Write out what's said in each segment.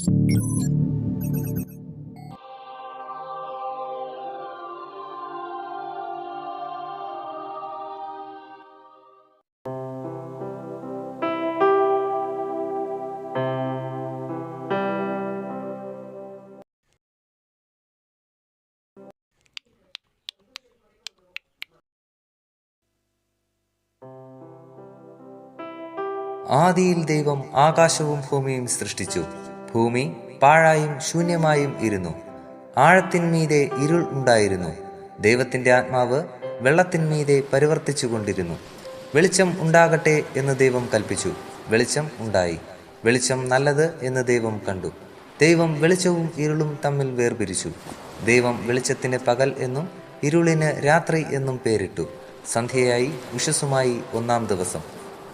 ആദിയിൽ ദൈവം ആകാശവും ഭൂമിയും സൃഷ്ടിച്ചു. ഭൂമി പാഴായും ശൂന്യമായും ഇരുന്നു. ആഴത്തിന്മീതെ ഇരുൾ ഉണ്ടായിരുന്നു. ദൈവത്തിന്റെ ആത്മാവ് വെള്ളത്തിന്മീതെ പരിവർത്തിച്ചു കൊണ്ടിരുന്നു. വെളിച്ചം ഉണ്ടാകട്ടെ എന്ന് ദൈവം കൽപ്പിച്ചു. വെളിച്ചം ഉണ്ടായി. വെളിച്ചം നല്ലത് എന്ന് ദൈവം കണ്ടു. ദൈവം വെളിച്ചവും ഇരുളും തമ്മിൽ വേർപിരിച്ചു. ദൈവം വെളിച്ചത്തിന് പകൽ എന്നും ഇരുളിന് രാത്രി എന്നും പേരിട്ടു. സന്ധ്യയായി ഉഷസ്സുമായി ഒന്നാം ദിവസം.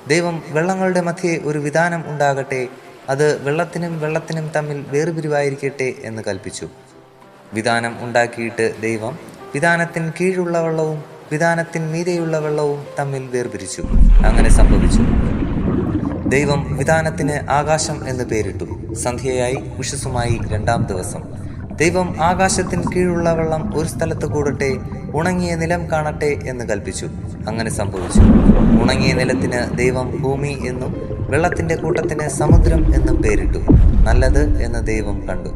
ദൈവം വെള്ളങ്ങളുടെ മധ്യേ ഒരു വിധാനം ഉണ്ടാകട്ടെ, അത് വെള്ളത്തിനും തമ്മിൽ വേർപിരിവായിരിക്കട്ടെ എന്ന് കൽപ്പിച്ചു. വിധാനം ഉണ്ടാക്കിയിട്ട് ദൈവം വിധാനത്തിന് കീഴുള്ള വെള്ളവും വിധാനത്തിന് മീതെയുള്ള വെള്ളവും തമ്മിൽ വേർപിരിച്ചു. അങ്ങനെ സംഭവിച്ചു. ദൈവം വിധാനത്തിന് ആകാശം എന്ന് പേരിട്ടു. സന്ധ്യയായി ഉഷസ്സുമായി രണ്ടാം ദിവസം. ദൈവം ആകാശത്തിന് കീഴുള്ള വെള്ളം ഒരു സ്ഥലത്ത് കൂടട്ടെ, ഉണങ്ങിയ നിലം കാണട്ടെ എന്ന് കൽപ്പിച്ചു. അങ്ങനെ സംഭവിച്ചു. ഉണങ്ങിയ നിലത്തിന് ദൈവം ഭൂമി എന്നും വെള്ളത്തിന്റെ കൂട്ടത്തിന് സമുദ്രം എന്നും പേരിട്ടു. നല്ലത് എന്ന് ദൈവം കണ്ടു.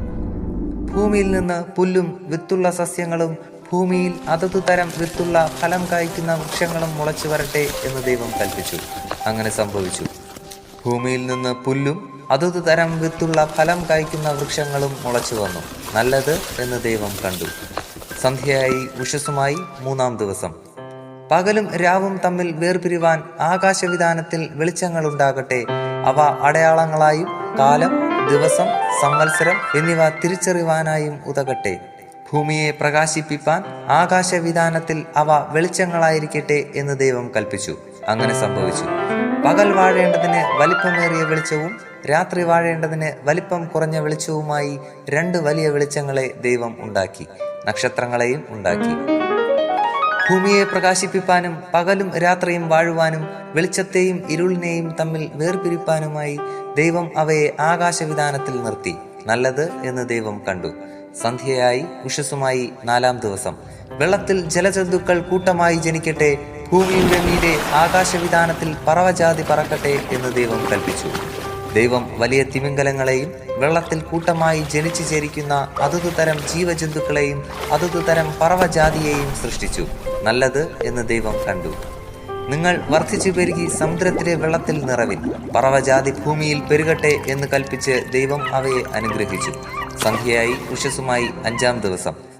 ഭൂമിയിൽ നിന്ന് പുല്ലും വിത്തുള്ള സസ്യങ്ങളും ഭൂമിയിൽ അതതു തരം വിത്തുള്ള ഫലം കായ്ക്കുന്ന വൃക്ഷങ്ങളും മുളച്ചു വരട്ടെ എന്ന് ദൈവം കൽപ്പിച്ചു. അങ്ങനെ സംഭവിച്ചു. ഭൂമിയിൽ നിന്ന് പുല്ലും അതതു തരം വിത്തുള്ള ഫലം കായ്ക്കുന്ന വൃക്ഷങ്ങളും മുളച്ചു വന്നു. നല്ലത് എന്ന് ദൈവം കണ്ടു. സന്ധ്യയായി ഉഷസ്സുമായി മൂന്നാം ദിവസം. പകലും രാവും തമ്മിൽ വേർപിരിവാൻ ആകാശവിധാനത്തിൽ വെളിച്ചങ്ങൾ ഉണ്ടാകട്ടെ. അവ അടയാളങ്ങളായും കാലം, ദിവസം, സംവത്സരം എന്നിവ തിരിച്ചറിവാനായും ഉതകട്ടെ. ഭൂമിയെ പ്രകാശിപ്പിപ്പാൻ ആകാശവിധാനത്തിൽ അവ വെളിച്ചങ്ങളായിരിക്കട്ടെ എന്ന് ദൈവം കൽപ്പിച്ചു. അങ്ങനെ സംഭവിച്ചു. പകൽ വാഴേണ്ടതിന് വലിപ്പമേറിയ വെളിച്ചവും രാത്രി വാഴേണ്ടതിന് വലിപ്പം കുറഞ്ഞ വെളിച്ചവുമായി രണ്ട് വലിയ വെളിച്ചങ്ങളെ ദൈവം ഉണ്ടാക്കി. നക്ഷത്രങ്ങളെയും ഉണ്ടാക്കി. ഭൂമിയെ പ്രകാശിപ്പിപ്പാനും പകലും രാത്രിയും വാഴുവാനും വെളിച്ചത്തെയും ഇരുളിനെയും തമ്മിൽ വേർപിരിപ്പാനുമായി ദൈവം അവയെ ആകാശവിധാനത്തിൽ നിർത്തി. നല്ലത് എന്ന് ദൈവം കണ്ടു. സന്ധ്യയായി ഉഷസ്സുമായി നാലാം ദിവസം. വെള്ളത്തിൽ ജലജന്തുക്കൾ കൂട്ടമായി ജനിക്കട്ടെ. ഭൂമിയുടെ മീതെ ആകാശവിധാനത്തിൽ പറവജാതി പറക്കട്ടെ എന്ന് ദൈവം കൽപ്പിച്ചു. ദൈവം വലിയ തിമിംഗലങ്ങളെയും വെള്ളത്തിൽ കൂട്ടമായി ജനിച്ചു ചേരിക്കുന്ന അതതു തരം ജീവജന്തുക്കളെയും അതതു തരം പറവജാതിയെയും സൃഷ്ടിച്ചു. നല്ലത് എന്ന് ദൈവം കണ്ടു. നിങ്ങൾ വർദ്ധിച്ചു പെരുകി സമുദ്രത്തിലെ വെള്ളത്തിൽ നിറവിൻ. പറവജാതി ഭൂമിയിൽ പെരുകട്ടെ എന്ന് കൽപ്പിച്ച് ദൈവം അവയെ അനുഗ്രഹിച്ചു. സന്ധ്യയായി ഉഷസ്സുമായി അഞ്ചാം ദിവസം.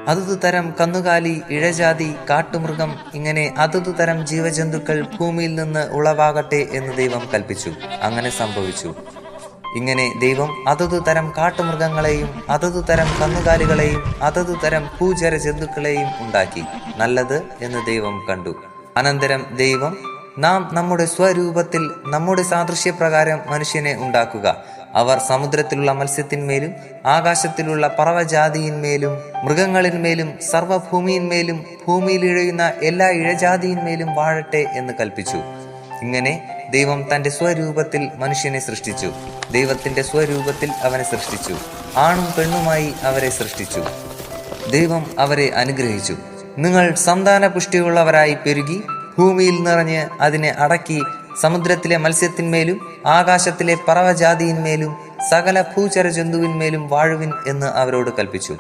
അതതു തരം കന്നുകാലി, ഇഴജാതി, കാട്ടുമൃഗം, ഇങ്ങനെ അതതു തരം ജീവജന്തുക്കൾ ഭൂമിയിൽ നിന്ന് ഉളവാകട്ടെ എന്ന് ദൈവം കൽപ്പിച്ചു. അങ്ങനെ സംഭവിച്ചു. ഇങ്ങനെ ദൈവം അതതു തരം കാട്ടുമൃഗങ്ങളെയും അതതു തരം കന്നുകാലികളെയും അതതു തരം ഭൂചര ജന്തുക്കളെയും ഉണ്ടാക്കി. നല്ലത് എന്ന് ദൈവം കണ്ടു. അനന്തരം ദൈവം, നാം നമ്മുടെ സ്വരൂപത്തിൽ നമ്മുടെ സാദൃശ്യപ്രകാരം മനുഷ്യനെ ഉണ്ടാക്കുക. അവർ സമുദ്രത്തിലുള്ള മത്സ്യത്തിന്മേലും ആകാശത്തിലുള്ള പറവജാതിയിന്മേലും മൃഗങ്ങളിന്മേലും സർവ്വഭൂമിയിന്മേലും ഭൂമിയിൽ ഇഴയുന്ന എല്ലാ ഇഴജാതിയിന്മേലും വാഴട്ടെ എന്ന് കൽപ്പിച്ചു. ഇങ്ങനെ ദൈവം തന്റെ സ്വരൂപത്തിൽ മനുഷ്യനെ സൃഷ്ടിച്ചു. ദൈവത്തിന്റെ സ്വരൂപത്തിൽ അവനെ സൃഷ്ടിച്ചു. ആണും പെണ്ണുമായി അവരെ സൃഷ്ടിച്ചു. ദൈവം അവരെ അനുഗ്രഹിച്ചു. നിങ്ങൾ സന്താന പുഷ്ടിയുള്ളവരായി പെരുകി ഭൂമിയിൽ നിറഞ്ഞ് അതിനെ അടക്കി സമുദ്രത്തിലെ മത്സ്യത്തിന്മേലും ആകാശത്തിലെ പറവജാതിയിന്മേലും സകല ഭൂചര ജന്തുവിന്മേലും വാഴുവിൻ എന്ന് അവരോട് കൽപ്പിച്ചു.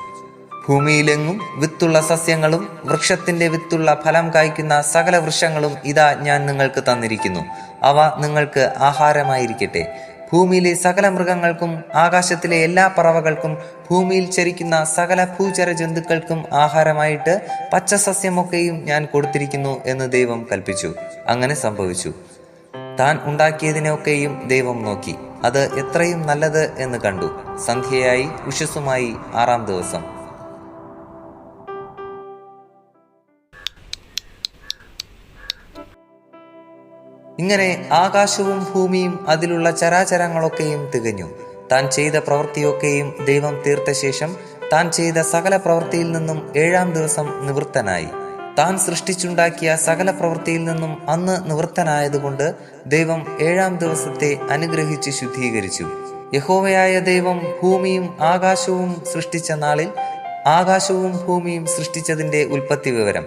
ഭൂമിയിലെങ്ങും വിത്തുള്ള സസ്യങ്ങളും വൃക്ഷത്തിന്റെ വിത്തുള്ള ഫലം കായ്ക്കുന്ന സകല വൃക്ഷങ്ങളും ഇതാ ഞാൻ നിങ്ങൾക്ക് തന്നിരിക്കുന്നു. അവ നിങ്ങൾക്ക് ആഹാരമായിരിക്കട്ടെ. ഭൂമിയിലെ സകല മൃഗങ്ങൾക്കും ആകാശത്തിലെ എല്ലാ പറവകൾക്കും ഭൂമിയിൽ ചരിക്കുന്ന സകല ഭൂചര ജന്തുക്കൾക്കും ആഹാരമായിട്ട് പച്ചസസ്യമൊക്കെയും ഞാൻ കൊടുത്തിരിക്കുന്നു എന്ന് ദൈവം കൽപ്പിച്ചു. അങ്ങനെ സംഭവിച്ചു. താൻ ഉണ്ടാക്കിയതിനെയൊക്കെയും ദൈവം നോക്കി. അത് എത്രയും നല്ലത് എന്ന് കണ്ടു. സന്ധ്യയായി ഉഷസ്സുമായി ആറാം ദിവസം. ഇങ്ങനെ ആകാശവും ഭൂമിയും അതിലുള്ള ചരാചരങ്ങളൊക്കെയും തികഞ്ഞു. താൻ ചെയ്ത പ്രവൃത്തിയൊക്കെയും ദൈവം തീർത്ത ശേഷം താൻ ചെയ്ത സകല പ്രവൃത്തിയിൽ നിന്നും ഏഴാം ദിവസം നിവൃത്തനായി. താൻ സൃഷ്ടിച്ചുണ്ടാക്കിയ സകല പ്രവൃത്തിയിൽ നിന്നും അന്ന് നിവൃത്തനായതുകൊണ്ട് ദൈവം ഏഴാം ദിവസത്തെ അനുഗ്രഹിച്ച് ശുദ്ധീകരിച്ചു. യഹോവയായ ദൈവം ഭൂമിയും ആകാശവും സൃഷ്ടിച്ച നാളിൽ ആകാശവും ഭൂമിയും സൃഷ്ടിച്ചതിന്റെ ഉൽപ്പത്തി വിവരം.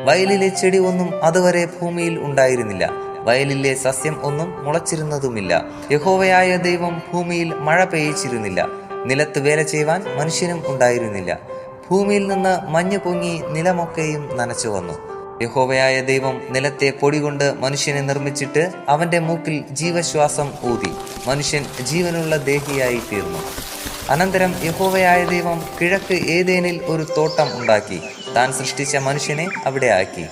വയലിലെ ചെടി ഒന്നും അതുവരെ ഭൂമിയിൽ ഉണ്ടായിരുന്നില്ല, വയലിലെ സസ്യം ഒന്നും മുളച്ചിരുന്നതുമില്ല. യഹോവയായ ദൈവം ഭൂമിയിൽ മഴ പെയ്യിച്ചിരുന്നില്ല, നിലത്ത് വേല ചെയ്യുവാൻ മനുഷ്യനും ഉണ്ടായിരുന്നില്ല. ഭൂമിയിൽ നിന്ന് മഞ്ഞ് പൊങ്ങി നിലമൊക്കെയും നനച്ചു വന്നു. യഹോവയായ ദൈവം നിലത്തെ പൊടി കൊണ്ട് മനുഷ്യനെ നിർമ്മിച്ചിട്ട് അവന്റെ മൂക്കിൽ ജീവശ്വാസം ഊതി മനുഷ്യൻ ജീവനുള്ള ദേഹിയായി തീർന്നു. അനന്തരം യഹോവയായ ദൈവം കിഴക്ക് ഏദേനിൽ ഒരു തോട്ടം ഉണ്ടാക്കി താൻ സൃഷ്ടിച്ച മനുഷ്യനെ അവിടെ ആക്കി.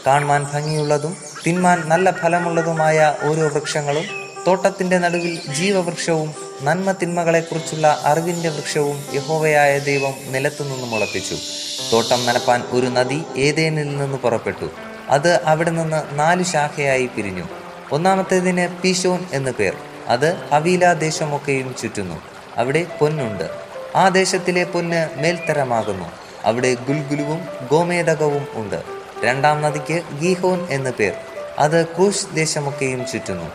കാണുവാൻ ഭംഗിയുള്ളതും തിന്മാൻ നല്ല ഫലമുള്ളതുമായ ഓരോ വൃക്ഷങ്ങളും, തോട്ടത്തിന്റെ നടുവിൽ ജീവവൃക്ഷവും നന്മ തിന്മകളെക്കുറിച്ചുള്ള അറിവിന്റെ വൃക്ഷവും യഹോവയായ ദൈവം നിലത്തുനിന്ന് മുളപ്പിച്ചു. തോട്ടം നനപ്പാൻ ഒരു നദി ഏദേനിൽ നിന്ന് പുറപ്പെട്ടു. അത് അവിടെ നിന്ന് 4 ശാഖയായി പിരിഞ്ഞു. ഒന്നാമത്തേതിന് പീശോൻ എന്ന് പേർ. അത് ഹവീല ദേശമൊക്കെയും ചുറ്റുന്നു. അവിടെ പൊന്നുണ്ട്. ആ ദേശത്തിലെ പൊന്ന് മേൽത്തരമാകുന്നു. അവിടെ ഗുൽഗുലുവും ഗോമേദകവും ഉണ്ട്. രണ്ടാം നദിക്ക് ഗീഹോൻ എന്ന് പേർ. അത് ക്രൂശ് ദേശമൊക്കെയും ചുറ്റുന്നു.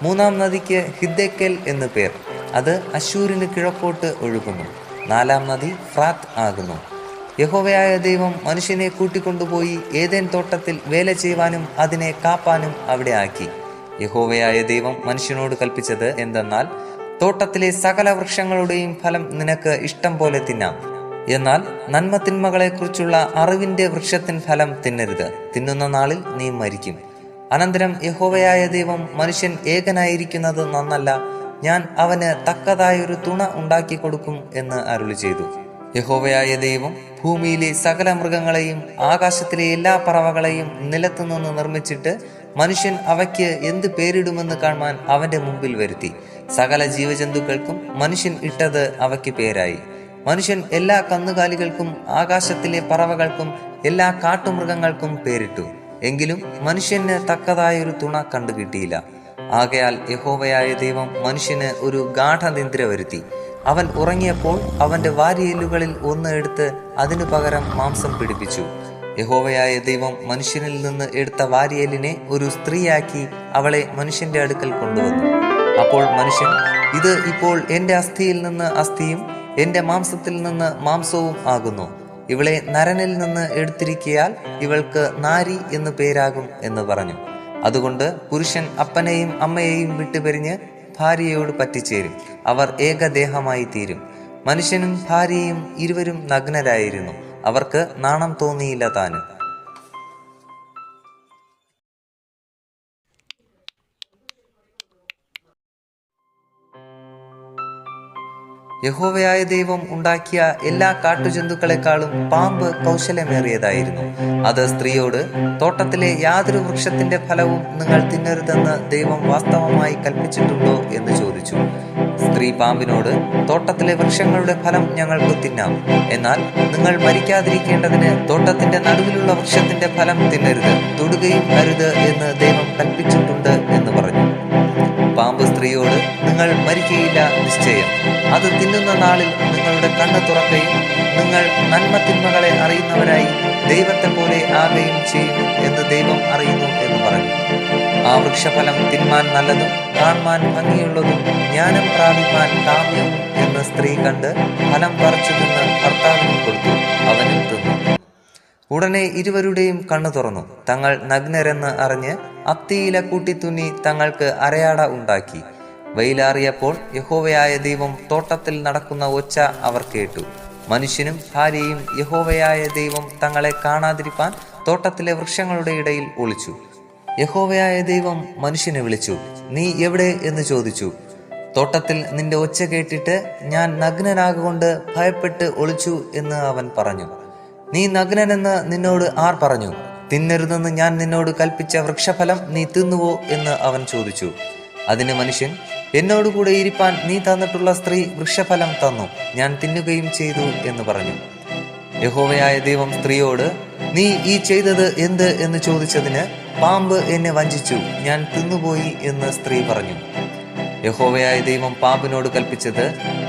മൂന്നാം നദിക്ക് ഹിദ്ദേക്കൽ എന്ന് പേർ. അത് അശൂരിന് കിഴക്കോട്ട് ഒഴുകുന്നു. നാലാം നദി ഫ്രാത്ത് ആകുന്നു. യഹോവയായ ദൈവം മനുഷ്യനെ കൂട്ടിക്കൊണ്ടുപോയി ഏദെൻ തോട്ടത്തിൽ വേല ചെയ്യുവാനും അതിനെ കാപ്പാനും അവിടെ ആക്കി. യഹോവയായ ദൈവം മനുഷ്യനോട് കൽപ്പിച്ചത് എന്തെന്നാൽ, തോട്ടത്തിലെ സകല വൃക്ഷങ്ങളുടെയും ഫലം നിനക്ക് ഇഷ്ടം പോലെ തിന്നാം, എന്നാൽ നന്മ തിന്മകളെക്കുറിച്ചുള്ള അറിവിന്റെ വൃക്ഷത്തിൻ ഫലം തിന്നരുത്, തിന്നുന്ന നാളിൽ നീ മരിക്കും. അനന്തരം യഹോവയായ ദൈവം, മനുഷ്യൻ ഏകനായിരിക്കുന്നത് നന്നല്ല, ഞാൻ അവന് തക്കതായൊരു തുണ ഉണ്ടാക്കി കൊടുക്കും എന്ന് അരുളി ചെയ്തു. യഹോവയായ ദൈവം ഭൂമിയിലെ സകല മൃഗങ്ങളെയും ആകാശത്തിലെ എല്ലാ പറവകളെയും നിലത്തുനിന്ന് നിർമ്മിച്ചിട്ട് മനുഷ്യൻ അവയ്ക്ക് എന്ത് പേരിടുമെന്ന് കാണുവാൻ അവന്റെ മുമ്പിൽ വരുത്തി. സകല ജീവജന്തുക്കൾക്കും മനുഷ്യൻ ഇട്ടത് അവയ്ക്ക് പേരായി. മനുഷ്യൻ എല്ലാ കന്നുകാലികൾക്കും ആകാശത്തിലെ പറവകൾക്കും എല്ലാ കാട്ടുമൃഗങ്ങൾക്കും പേരിട്ടു. എങ്കിലും മനുഷ്യന് തക്കതായൊരു തുണ കണ്ടുകിട്ടിയില്ല. ആകയാൽ യഹോവയായ ദൈവം മനുഷ്യന് ഒരു ഗാഠനിദ്ര വരുത്തി. അവൻ ഉറങ്ങിയപ്പോൾ അവന്റെ വാരിയെല്ലുകളിൽ ഒന്ന് എടുത്ത് അതിനു പകരം മാംസം പിടിപ്പിച്ചു. യഹോവയായ ദൈവം മനുഷ്യനിൽ നിന്ന് എടുത്ത വാരിയെല്ലിനെ ഒരു സ്ത്രീയാക്കി അവളെ മനുഷ്യന്റെ അടുക്കൽ കൊണ്ടുവന്നു. അപ്പോൾ മനുഷ്യൻ, ഇത് ഇപ്പോൾ എന്റെ അസ്ഥിയിൽ നിന്ന് അസ്ഥിയും എന്റെ മാംസത്തിൽ നിന്ന് മാംസവും ആകുന്നു. ഇവളെ നരനിൽ നിന്ന് എടുത്തിരിക്കയാൽ ഇവൾക്ക് നാരി എന്ന് പേരാകും എന്ന് പറഞ്ഞു. അതുകൊണ്ട് പുരുഷൻ അപ്പനെയും അമ്മയെയും വിട്ടുപിരിഞ്ഞ് ഭാര്യയോട് പറ്റിച്ചേരും, അവർ ഏകദേഹമായി തീരും. മനുഷ്യനും ഭാര്യയും ഇരുവരും നഗ്നരായിരുന്നു, അവർക്ക് നാണം തോന്നിയില്ല താനും. യഹോവയായ ദൈവം ഉണ്ടാക്കിയ എല്ലാ കാട്ടുജന്തുക്കളെക്കാളും പാമ്പ് കൗശലമേറിയതായിരുന്നു. അത് സ്ത്രീയോട്, തോട്ടത്തിലെ യാതൊരു വൃക്ഷത്തിന്റെ ഫലവും നിങ്ങൾ തിന്നരുതെന്ന് ദൈവം വാസ്തവമായി കൽപ്പിച്ചിട്ടുണ്ടോ എന്ന് ചോദിച്ചു. സ്ത്രീ പാമ്പിനോട്, തോട്ടത്തിലെ വൃക്ഷങ്ങളുടെ ഫലം ഞങ്ങൾക്ക് തിന്നാം, എന്നാൽ നിങ്ങൾ മരിക്കാതിരിക്കേണ്ടതിന് തോട്ടത്തിന്റെ നടുവിലുള്ള വൃക്ഷത്തിന്റെ ഫലം തിന്നരുത്, തൊടുകയും അരുത് എന്ന് ദൈവം കൽപ്പിച്ചിട്ടുണ്ട് എന്ന് പറഞ്ഞു. പാമ്പ് സ്ത്രീയോട്, നിങ്ങൾ മരിക്കയില്ല നിശ്ചയം. അത് തിന്നുന്ന നാളിൽ നിങ്ങളുടെ കണ്ണ് തുറക്കുകയും നിങ്ങൾ നന്മ തിന്മകളെ അറിയുന്നവരായി ദൈവത്തെ പോലെ ആകുകയും ചെയ്യും എന്ന് ദൈവം അറിയുന്നു എന്ന് പറഞ്ഞു. ആ വൃക്ഷഫലം തിന്മാൻ നല്ലതും കാണുവാൻ ഭംഗിയുള്ളതും ജ്ഞാനം പ്രാപിപ്പാൻ കാമ്യവും എന്ന് സ്ത്രീ കണ്ട് ഫലം പറിച്ചു തിന്ന് ഭർത്താവിനും കൊടുത്തു, അവനും തിന്നു. ഉടനെ ഇരുവരുടെയും കണ്ണു തുറന്നു. തങ്ങൾ നഗ്നരെന്ന് അറിഞ്ഞ് അത്തിയില കൂട്ടിത്തുന്നി തങ്ങൾക്ക് അരയാട ഉണ്ടാക്കി. വെയിലാറിയപ്പോൾ യഹോവയായ ദൈവം തോട്ടത്തിൽ നടക്കുന്ന ഒച്ച അവർ കേട്ടു. മനുഷ്യനും ഭാര്യയും യഹോവയായ ദൈവം തങ്ങളെ കാണാതിരിപ്പാൻ തോട്ടത്തിലെ വൃക്ഷങ്ങളുടെ ഇടയിൽ ഒളിച്ചു. യഹോവയായ ദൈവം മനുഷ്യനെ വിളിച്ചു, നീ എവിടെ എന്ന് ചോദിച്ചു. തോട്ടത്തിൽ നിന്റെ ഒച്ച കേട്ടിട്ട് ഞാൻ നഗ്നനാകൊണ്ട് ഭയപ്പെട്ട് ഒളിച്ചു എന്ന് അവൻ പറഞ്ഞു. നീ നഗ്നനെന്ന് നിന്നോട് ആർ പറഞ്ഞു? തിന്നരുതെന്ന് ഞാൻ നിന്നോട് കൽപ്പിച്ച വൃക്ഷഫലം നീ തിന്നുവോ എന്ന് അവൻ ചോദിച്ചു. അതിന് മനുഷ്യൻ, എന്നോടുകൂടെ ഇരിപ്പാൻ നീ തന്നിട്ടുള്ള സ്ത്രീ വൃക്ഷഫലം തന്നു, ഞാൻ തിന്നുകയും ചെയ്തു എന്ന് പറഞ്ഞു. യഹോവയായ ദൈവം സ്ത്രീയോട്, നീ ഈ ചെയ്തത് എന്ത് എന്ന് ചോദിച്ചതിന്, പാമ്പ് എന്നെ വഞ്ചിച്ചു, ഞാൻ തിന്നുപോയി എന്ന് സ്ത്രീ പറഞ്ഞു. യഹോവയായ ദൈവം പാമ്പിനോട് കൽപ്പിച്ചത്,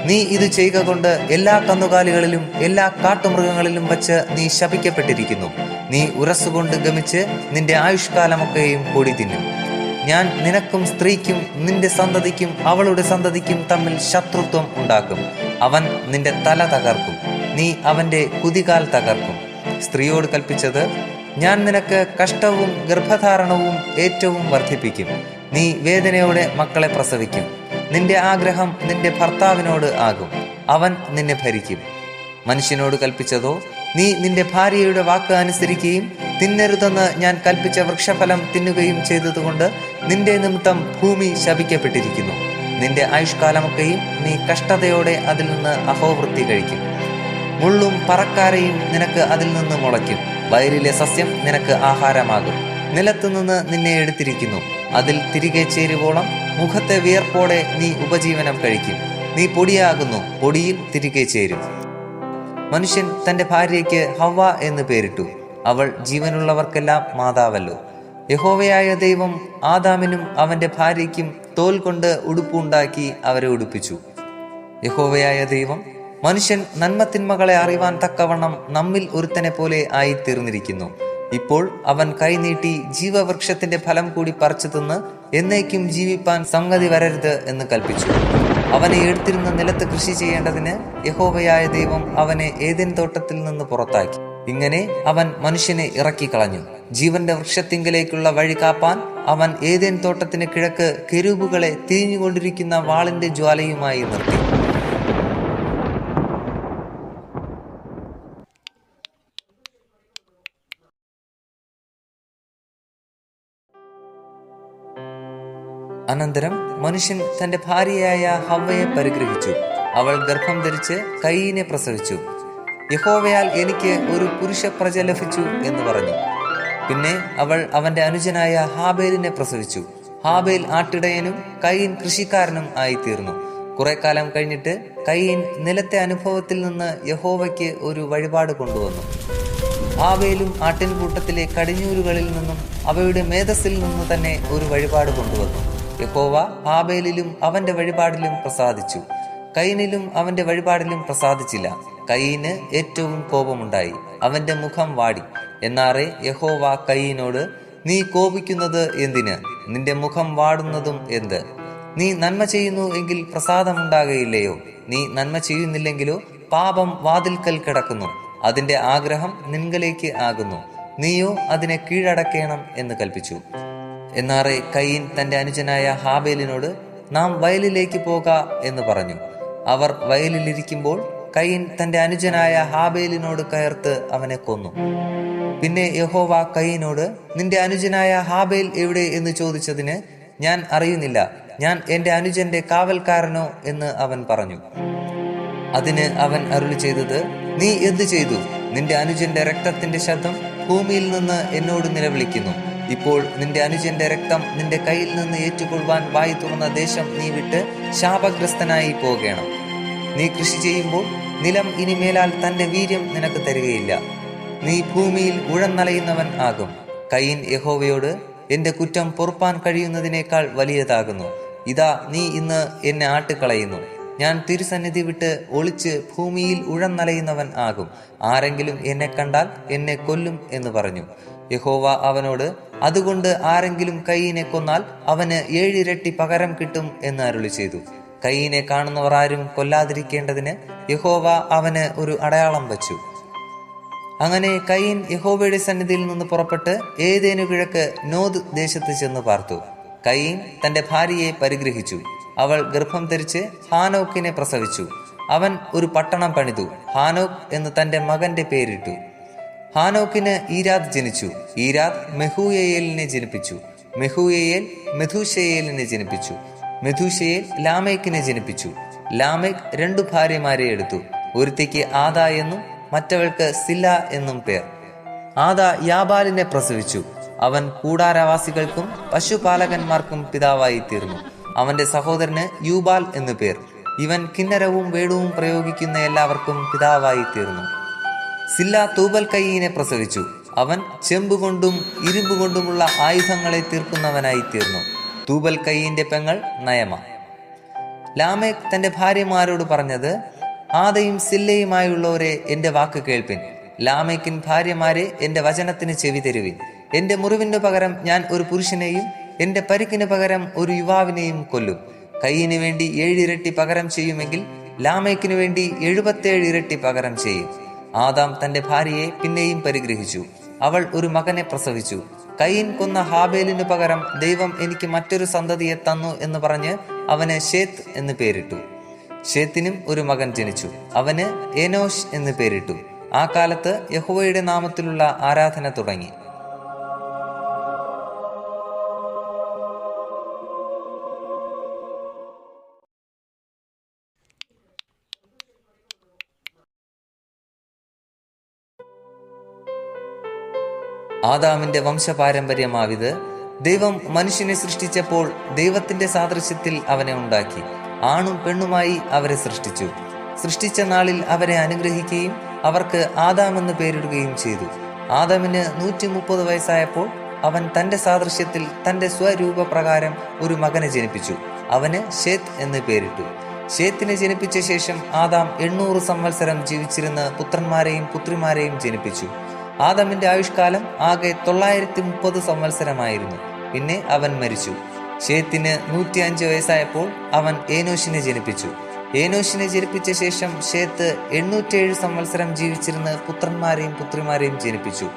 നീ ഇത് ചെയ്യുക കൊണ്ട് എല്ലാ കന്നുകാലികളിലും എല്ലാ കാട്ടുമൃഗങ്ങളിലും വച്ച് നീ ശപിക്കപ്പെട്ടിരിക്കുന്നു. നീ ഉരസുകൊണ്ട് ഗമിച്ച് നിന്റെ ആയുഷ്കാലമൊക്കെയും പൊടി തിന്നും. ഞാൻ നിനക്കും സ്ത്രീക്കും നിന്റെ സന്തതിക്കും അവളുടെ സന്തതിക്കും തമ്മിൽ ശത്രുത്വം ഉണ്ടാക്കും. അവൻ നിന്റെ തല തകർക്കും, നീ അവന്റെ കുതികാൽ തകർക്കും. സ്ത്രീയോട് കൽപ്പിച്ചത്, ഞാൻ നിനക്ക് കഷ്ടവും ഗർഭധാരണവും ഏറ്റവും വർദ്ധിപ്പിക്കും. നീ വേദനയോടെ മക്കളെ പ്രസവിക്കും. നിന്റെ ആഗ്രഹം നിന്റെ ഭർത്താവിനോട് ആകും, അവൻ നിന്നെ ഭരിക്കും. മനുഷ്യനോട് കൽപ്പിച്ചതോ, നീ നിന്റെ ഭാര്യയുടെ വാക്ക് അനുസരിക്കുകയും തിന്നരുതെന്ന് ഞാൻ കൽപ്പിച്ച വൃക്ഷഫലം തിന്നുകയും ചെയ്തതുകൊണ്ട് നിന്റെ നിമിത്തം ഭൂമി ശപിക്കപ്പെട്ടിരിക്കുന്നു. നിന്റെ ആയുഷ്കാലമൊക്കെയും നീ കഷ്ടതയോടെ അതിൽ നിന്ന് അഹോവൃത്തി കഴിക്കും. മുള്ളും പറക്കാരയും നിനക്ക് അതിൽ നിന്ന് മുളയ്ക്കും. വയലിലെ സസ്യം നിനക്ക് ആഹാരമാകും. നിലത്തുനിന്ന് നിന്നെ എടുത്തിരിക്കുന്നു, അതിൽ തിരികെ ചേരുവോളം മുഖത്തെ വിയർപ്പോടെ നീ ഉപജീവനം കഴിക്കും. നീ പൊടിയാകുന്നു, പൊടിയിൽ തിരികെ ചേരും. മനുഷ്യൻ തന്റെ ഭാര്യയ്ക്ക് ഹവ്വ എന്ന് പേരിട്ടു. അവൾ ജീവനുള്ളവർക്കെല്ലാം മാതാവല്ലോ. യഹോവയായ ദൈവം ആദാമിനും അവന്റെ ഭാര്യയ്ക്കും തോൽ കൊണ്ട് ഉടുപ്പുണ്ടാക്കി അവരെ ഉടുപ്പിച്ചു. യഹോവയായ ദൈവം, മനുഷ്യൻ നന്മത്തിന്മകളെ അറിവാൻ തക്കവണ്ണം നമ്മിൽ ഒരുത്തനെ പോലെ ആയിത്തീർന്നിരിക്കുന്നു. ഇപ്പോൾ അവൻ കൈനീട്ടി ജീവവൃക്ഷത്തിന്റെ ഫലം കൂടി പറിച്ചു തിന്ന് എന്നേക്കും ജീവിപ്പാൻ സംഗതി വരരുത് എന്ന് കൽപ്പിച്ചു. അവനെ എടുത്തിരുന്ന നിലത്ത് കൃഷി ചെയ്യേണ്ടതിന് യഹോവയായ ദൈവം അവനെ ഏദെൻ തോട്ടത്തിൽ നിന്ന് പുറത്താക്കി. ഇങ്ങനെ അവൻ മനുഷ്യനെ ഇറക്കിക്കളഞ്ഞു. ജീവന്റെ വൃക്ഷത്തിങ്കലേക്കുള്ള വഴി കാപ്പാൻ അവൻ ഏദെൻ തോട്ടത്തിന് കിഴക്ക് കെരൂബുകളെ തിരിഞ്ഞുകൊണ്ടിരിക്കുന്ന വാളിന്റെ ജ്വാലയുമായി നിർത്തി. അനന്തരം മനുഷ്യൻ തന്റെ ഭാര്യയായ ഹവ്വയെ പരിഗ്രഹിച്ചു. അവൾ ഗർഭം ധരിച്ച് കയീനെ പ്രസവിച്ചു. യഹോവയാൽ എനിക്ക് ഒരു പുരുഷ പ്രജ ലഭിച്ചു എന്ന് പറഞ്ഞു. പിന്നെ അവൾ അവന്റെ അനുജനായ ഹാബേലിനെ പ്രസവിച്ചു. ഹാബേൽ ആട്ടിടയനും കയീൻ കൃഷിക്കാരനും ആയിത്തീർന്നു. കുറെ കാലം കഴിഞ്ഞിട്ട് കയീൻ നിലത്തെ അനുഭവത്തിൽ നിന്ന് യഹോവയ്ക്ക് ഒരു വഴിപാട് കൊണ്ടുവന്നു. ഹാബേലും ആട്ടിൻകൂട്ടത്തിലെ കടിഞ്ഞൂലുകളിൽ നിന്നും അവയുടെ മേധസ്സിൽ നിന്ന് തന്നെ ഒരു വഴിപാട് കൊണ്ടുവന്നു. യഹോവ ഹാബേലിലും അവന്റെ വഴിപാടിലും പ്രസാദിച്ചു, കയീനിലും അവന്റെ വഴിപാടിലും പ്രസാദിച്ചില്ല. കയീന് ഏറ്റവും കോപമുണ്ടായി, അവന്റെ മുഖം വാടി. എന്നാറെ യഹോവ കയീനോട്, നീ കോപിക്കുന്നത് എന്തിന്? നിന്റെ മുഖം വാടുന്നതും എന്ത്? നീ നന്മ ചെയ്യുന്നു എങ്കിൽ പ്രസാദമുണ്ടാകയില്ലയോ? നീ നന്മ ചെയ്യുന്നില്ലെങ്കിലോ പാപം വാതിൽക്കൽ കിടക്കുന്നു, അതിന്റെ ആഗ്രഹം നിൻകലേക്ക് ആകുന്നു, നീയോ അതിനെ കീഴടക്കേണം എന്ന് കൽപ്പിച്ചു. എന്നാറെ കയീൻ തന്റെ അനുജനായ ഹാബേലിനോട്, നാം വയലിലേക്ക് പോക എന്ന് പറഞ്ഞു. അവർ വയലിലിരിക്കുമ്പോൾ കയീൻ തന്റെ അനുജനായ ഹാബേലിനോട് കയർത്ത് അവനെ കൊന്നു. പിന്നെ യഹോവ കയീനോട്, നിന്റെ അനുജനായ ഹാബേൽ എവിടെ എന്ന് ചോദിച്ചതിന്, ഞാൻ അറിയുന്നില്ല, ഞാൻ എന്റെ അനുജന്റെ കാവൽക്കാരനോ എന്ന് അവൻ പറഞ്ഞു. അതിന് അവൻ അരുളി ചെയ്തത്, നീ എന്ത് ചെയ്തു? നിന്റെ അനുജന്റെ രക്തത്തിന്റെ ശബ്ദം ഭൂമിയിൽ നിന്ന് എന്നോട് നിലവിളിക്കുന്നു. ഇപ്പോൾ നിന്റെ അനുജന്റെ രക്തം നിന്റെ കയ്യിൽ നിന്ന് ഏറ്റുകൊള്ളുവാൻ വായി തുറന്ന ദേശം നീ വിട്ട് ശാപഗ്രസ്തനായി പോകണം. നീ കൃഷി ചെയ്യുമ്പോൾ നിലം ഇനി മേലാൽ തന്റെ വീര്യം നിനക്ക് തരികയില്ല. നീ ഭൂമിയിൽ ഉഴന്നലയുന്നവൻ ആകും. കയീൻ യഹോവയോട്, എന്റെ കുറ്റം പൊറുപ്പാൻ കഴിയുന്നതിനേക്കാൾ വലിയതാകുന്നു. ഇതാ, നീ ഇന്ന് എന്നെ ആട്ടിക്കളയുന്നു. ഞാൻ തിരുസന്നിധി വിട്ട് ഒളിച്ച് ഭൂമിയിൽ ഉഴന്നലയുന്നവൻ ആകും. ആരെങ്കിലും എന്നെ കണ്ടാൽ എന്നെ കൊല്ലും എന്ന് പറഞ്ഞു. യഹോവ അവനോട്, അതുകൊണ്ട് ആരെങ്കിലും കയീനെ കൊന്നാൽ അവന് 7 ഇരട്ടി പകരം കിട്ടും എന്ന് അരുളി ചെയ്തു. കയീനെ കാണുന്നവർ ആരും കൊല്ലാതിരിക്കേണ്ടതിന് യഹോവ അവന് ഒരു അടയാളം വച്ചു. അങ്ങനെ കയീൻ യഹോവയുടെ സന്നിധിയിൽ നിന്ന് പുറപ്പെട്ട് ഏദേനു കിഴക്ക് നോദ് ദേശത്ത് ചെന്ന് പാർത്തു. കയീൻ തന്റെ ഭാര്യയെ പരിഗ്രഹിച്ചു. അവൾ ഗർഭം ധരിച്ച് ഹാനോക്കിനെ പ്രസവിച്ചു. അവൻ ഒരു പട്ടണം പണിതു, ഹാനോക്ക് എന്ന് തന്റെ മകന്റെ പേരിട്ടു. ഹാനോക്കിന് ഈരാദ് ജനിച്ചു. ഈരാദ് മെഹൂയേലിനെ ജനിപ്പിച്ചു. മെഹൂയേൽ മെഥൂശയേലിനെ ജനിപ്പിച്ചു. മെഥൂശയേൽ ലാമേക്കിനെ ജനിപ്പിച്ചു. ലാമേക്ക് 2 ഭാര്യമാരെ എടുത്തു. ഒരുത്തിക്ക് ആദാ എന്നും മറ്റവൾക്ക് സില്ല എന്നും പേർ. ആദാ യാബാലിനെ പ്രസവിച്ചു. അവൻ കൂടാരവാസികൾക്കും പശുപാലകന്മാർക്കും പിതാവായി തീർന്നു. അവന്റെ സഹോദരന് യൂബാൽ എന്നു പേർ. ഇവൻ കിന്നരവും വേണുവും പ്രയോഗിക്കുന്ന എല്ലാവർക്കും പിതാവായി തീർന്നു. സില്ല തൂബൽ കയീനെ പ്രസവിച്ചു. അവൻ ചെമ്പുകൊണ്ടും ഇരുമ്പുകൊണ്ടുമുള്ള ആയുധങ്ങളെ തീർക്കുന്നവനായി തീർന്നു. തൂബൽ കയീന്റെ പെങ്ങൾ നയമ. ലാമേക്ക് തന്റെ ഭാര്യമാരോട് പറഞ്ഞത്, ആദയും സില്ലയുമായുള്ളവരെ എന്റെ വാക്ക് കേൾപ്പിൻ. ലാമേക്കിൻ ഭാര്യമാരെ എന്റെ വചനത്തിന് ചെവി തരുവിൻ. എന്റെ മുറിവിന് പകരം ഞാൻ ഒരു പുരുഷനെയും എന്റെ പരിക്കിന് പകരം ഒരു യുവാവിനെയും കൊല്ലും. കയ്യിന് വേണ്ടി 7 ഇരട്ടി പകരം ചെയ്യുമെങ്കിൽ ലാമേക്കിനു വേണ്ടി 77 ഇരട്ടി പകരം ചെയ്യും. ആദാം തന്റെ ഭാര്യയെ പിന്നെയും പരിഗ്രഹിച്ചു. അവൾ ഒരു മകനെ പ്രസവിച്ചു. കയീൻ കൊന്ന ഹാബേലിനു പകരം ദൈവം എനിക്ക് മറ്റൊരു സന്തതിയെ തന്നു എന്ന് പറഞ്ഞ് അവന് ശേത്ത് എന്ന് പേരിട്ടു. ശേത്തിനും ഒരു മകൻ ജനിച്ചു. അവന് ഏനോഷ് എന്ന് പേരിട്ടു. ആ കാലത്ത് യഹോവയുടെ നാമത്തിലുള്ള ആരാധന തുടങ്ങി. ആദാമിന്റെ വംശപാരമ്പര്യമാവിത്. ദൈവം മനുഷ്യനെ സൃഷ്ടിച്ചപ്പോൾ ദൈവത്തിന്റെ സാദൃശ്യത്തിൽ അവനെ ഉണ്ടാക്കി. ആണും പെണ്ണുമായി അവരെ സൃഷ്ടിച്ചു. സൃഷ്ടിച്ച നാളിൽ അവരെ അനുഗ്രഹിക്കുകയും അവർക്ക് ആദാം എന്ന് പേരിടുകയും ചെയ്തു. ആദാമിന് 130 വയസ്സായപ്പോൾ അവൻ തന്റെ സാദൃശ്യത്തിൽ തന്റെ സ്വരൂപപ്രകാരം ഒരു മകനെ ജനിപ്പിച്ചു. അവന് ശേത്ത് എന്ന് പേരിട്ടു. ശേത്തിനെ ജനിപ്പിച്ച ശേഷം ആദാം 800 സംവത്സരം ജീവിച്ചിരുന്ന് പുത്രന്മാരെയും പുത്രിമാരെയും ജനിപ്പിച്ചു. ആദാമിന്റെ ആയുഷ്കാലം ആകെ 930 സംവത്സരമായിരുന്നു. പിന്നെ അവൻ മരിച്ചു. ശേത്തിന് 105 വയസ്സായപ്പോൾ അവൻ ഏനോഷിനെ ജനിപ്പിച്ചു. ഏനോഷിനെ ജനിപ്പിച്ച ശേഷം ശേത്ത് 807 സംവത്സരം ജീവിച്ചിരുന്ന് പുത്രന്മാരെയും പുത്രിമാരെയും ജനിപ്പിച്ചു.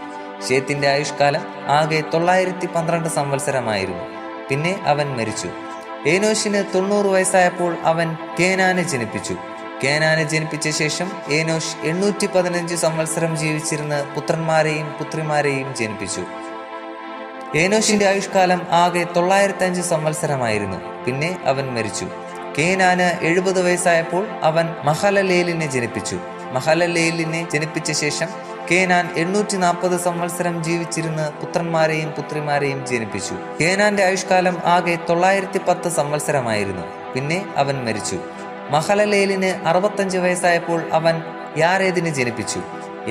ശേത്തിന്റെ ആയുഷ്കാലം ആകെ 912 സംവത്സരമായിരുന്നു. പിന്നെ അവൻ മരിച്ചു. ഏനോഷിന് 90 വയസ്സായപ്പോൾ അവൻ കേനാനെ ജനിപ്പിച്ചു. കേനാനെ ജനിപ്പിച്ച ശേഷം ഏനോഷ് 815 സംവത്സരം ജീവിച്ചിരുന്ന് പുത്രന്മാരെയും പുത്രിമാരെയും ജനിപ്പിച്ചു. ഏനോഷിന്റെ ആയുഷ്കാലം ആകെ 905 സംവത്സരമായിരുന്നു. പിന്നെ അവൻ മരിച്ചു. കേനാന് 70 വയസ്സായപ്പോൾ അവൻ മഹലലേലിനെ ജനിപ്പിച്ചു. മഹലലേലിനെ ജനിപ്പിച്ച ശേഷം കേനാൻ 840 സംവത്സരം ജീവിച്ചിരുന്ന് പുത്രന്മാരെയും പുത്രിമാരെയും ജനിപ്പിച്ചു. കേനാന്റെ ആയുഷ്കാലം ആകെ 910 സംവത്സരമായിരുന്നു. പിന്നെ അവൻ മരിച്ചു. മഹലലേലിന് 65 വയസ്സായപ്പോൾ അവൻ യാരേദിനെ ജനിപ്പിച്ചു.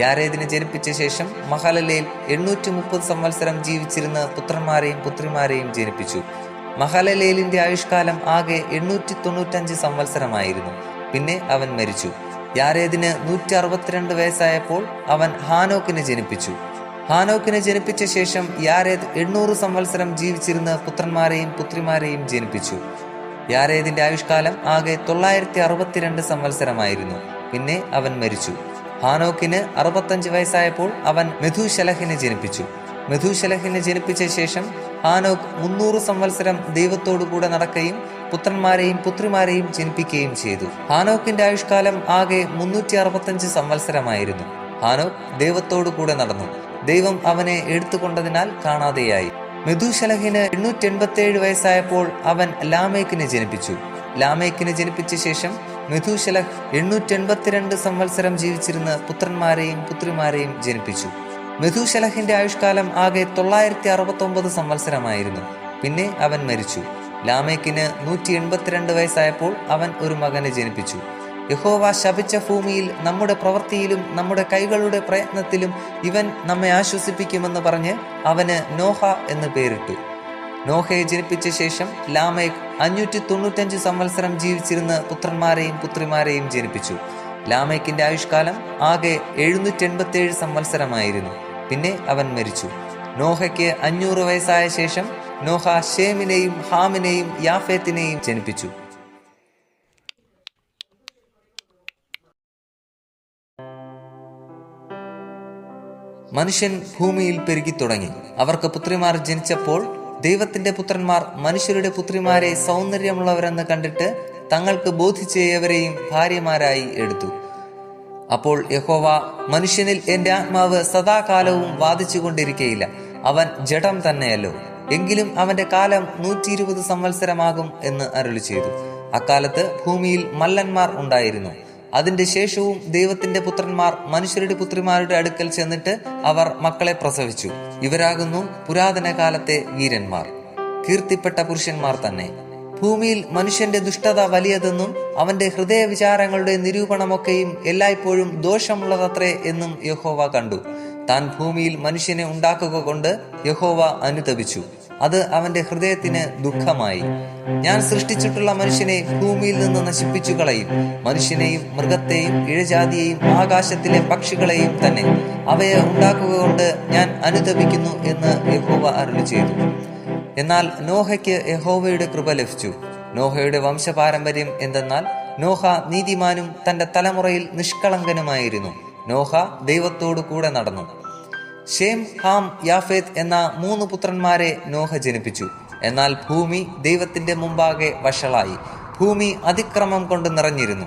യാരേദിനെ ജനിപ്പിച്ച ശേഷം മഹലലേൽ 830 സംവത്സരം ജീവിച്ചിരുന്ന് പുത്രന്മാരെയും പുത്രിമാരെയും ജനിപ്പിച്ചു. മഹലലേലിന്റെ ആയുഷ്കാലം ആകെ 895 സംവത്സരമായിരുന്നു. പിന്നെ അവൻ മരിച്ചു. യാരേദിന് 162 വയസ്സായപ്പോൾ അവൻ ഹാനോക്കിനെ ജനിപ്പിച്ചു. ഹാനോക്കിനെ ജനിപ്പിച്ച ശേഷം യാരേദ് 800 സംവത്സരം ജീവിച്ചിരുന്ന് പുത്രന്മാരെയും പുത്രിമാരെയും ജനിപ്പിച്ചു. യാരേദിന്റെ ആയുഷ്കാലം ആകെ 962 സംവത്സരമായിരുന്നു. പിന്നെ അവൻ മരിച്ചു. ഹാനോക്കിന് 65 വയസ്സായപ്പോൾ അവൻ മെഥൂശലഹിനെ ജനിപ്പിച്ചു. മെഥൂശലഹിനെ ജനിപ്പിച്ച ശേഷം ഹാനോക്ക് 300 സംവത്സരം ദൈവത്തോടു കൂടെ നടക്കുകയും പുത്രന്മാരെയും പുത്രിമാരെയും ജനിപ്പിക്കുകയും ചെയ്തു. ഹാനോക്കിന്റെ ആയുഷ്കാലം ആകെ 365 സംവത്സരമായിരുന്നു. ഹാനോക്ക് ദൈവത്തോടു കൂടെ നടന്നു. ദൈവം അവനെ എടുത്തുകൊണ്ടതിനാൽ കാണാതെയായി. മെഥൂശലഹിന് 887 വയസ്സായപ്പോൾ അവൻ ലാമേക്കിനെ ജനിപ്പിച്ചു. ലാമേക്കിനെ ജനിപ്പിച്ച ശേഷം മെഥൂശലഹ് 882 സംവത്സരം ജീവിച്ചിരുന്ന് പുത്രന്മാരെയും പുത്രിമാരെയും ജനിപ്പിച്ചു. മെഥൂശലഹിന്റെ ആയുഷ്കാലം ആകെ 969 സംവത്സരമായിരുന്നു. പിന്നെ അവൻ മരിച്ചു. ലാമേക്കിന് 182 വയസ്സായപ്പോൾ അവൻ ഒരു മകനെ ജനിപ്പിച്ചു. യഹോവ ശപിച്ച ഭൂമിയിൽ നമ്മുടെ പ്രവൃത്തിയിലും നമ്മുടെ കൈകളുടെ പ്രയത്നത്തിലും ഇവൻ നമ്മെ ആശ്വസിപ്പിക്കുമെന്ന് പറഞ്ഞ് അവന് നോഹ എന്ന് പേരിട്ടു. നോഹയെ ജനിപ്പിച്ച ശേഷം ലാമേക്ക് 595 സംവത്സരം ജീവിച്ചിരുന്ന് പുത്രന്മാരെയും പുത്രിമാരെയും ജനിപ്പിച്ചു. ലാമേക്കിന്റെ ആയുഷ്കാലം ആകെ 787 സംവത്സരമായിരുന്നു. പിന്നെ അവൻ മരിച്ചു. നോഹയ്ക്ക് 500 വയസ്സായ ശേഷം നോഹ ഷേമിനെയും ഹാമിനെയും യാഫേത്തിനെയും ജനിപ്പിച്ചു. മനുഷ്യൻ ഭൂമിയിൽ പെരുകി തുടങ്ങി. അവർക്ക് പുത്രിമാർ ജനിച്ചപ്പോൾ ദൈവത്തിന്റെ പുത്രന്മാർ മനുഷ്യരുടെ പുത്രിമാരെ സൗന്ദര്യമുള്ളവരെന്ന് കണ്ടിട്ട് തങ്ങൾക്ക് ബോധിച്ചവരെയും ഭാര്യമാരായി എടുത്തു. അപ്പോൾ യഹോവ, മനുഷ്യനിൽ എന്റെ ആത്മാവ് സദാകാലവും വാദിച്ചു കൊണ്ടിരിക്കയില്ല. അവൻ ജഡം തന്നെയല്ലോ. എങ്കിലും അവന്റെ കാലം 120 സംവത്സരമാകും എന്ന് അരുളി ചെയ്തു. അക്കാലത്ത് ഭൂമിയിൽ മല്ലന്മാർ ഉണ്ടായിരുന്നു. അതിന്റെ ശേഷവും ദൈവത്തിന്റെ പുത്രന്മാർ മനുഷ്യരുടെ പുത്രിമാരുടെ അടുക്കൽ ചെന്നിട്ട് അവർ മക്കളെ പ്രസവിച്ചു. ഇവരാകുന്നു പുരാതന കാലത്തെ വീരന്മാർ, കീർത്തിപ്പെട്ട പുരുഷന്മാർ തന്നെ. ഭൂമിയിൽ മനുഷ്യന്റെ ദുഷ്ടത വലിയതെന്നും അവന്റെ ഹൃദയ വിചാരങ്ങളുടെ നിരൂപണമൊക്കെയും എല്ലായ്പ്പോഴും ദോഷമുള്ളതത്രേ എന്നും യഹോവ കണ്ടു. താൻ ഭൂമിയിൽ മനുഷ്യനെ ഉണ്ടാക്കുക കൊണ്ട് യഹോവ അനുതപിച്ചു. അത് അവന്റെ ഹൃദയത്തിന് ദുഃഖമായി. ഞാൻ സൃഷ്ടിച്ചിട്ടുള്ള മനുഷ്യനെ ഭൂമിയിൽ നിന്ന് നശിപ്പിച്ചു കളയും, മനുഷ്യനെയും മൃഗത്തെയും ഇഴജാതിയെയും ആകാശത്തിലെ പക്ഷികളെയും തന്നെ. അവയെ ഉണ്ടാക്കുക കൊണ്ട് ഞാൻ അനുതപിക്കുന്നു എന്ന് യഹോവ അരുളി ചെയ്തു. എന്നാൽ നോഹയ്ക്ക് യഹോവയുടെ കൃപ ലഭിച്ചു. നോഹയുടെ വംശപാരമ്പര്യം എന്തെന്നാൽ നോഹ നീതിമാനും തന്റെ തലമുറയിൽ നിഷ്കളങ്കനുമായിരുന്നു. നോഹ ദൈവത്തോടു കൂടെ നടന്നു. ഷേം, ഹാം, യാഫേത്ത് എന്ന 3 പുത്രന്മാരെ നോഹ ജനിപ്പിച്ചു. എന്നാൽ ഭൂമി ദൈവത്തിന്റെ മുമ്പാകെ വഷളായി. ഭൂമി അതിക്രമം കൊണ്ട് നിറഞ്ഞിരുന്നു.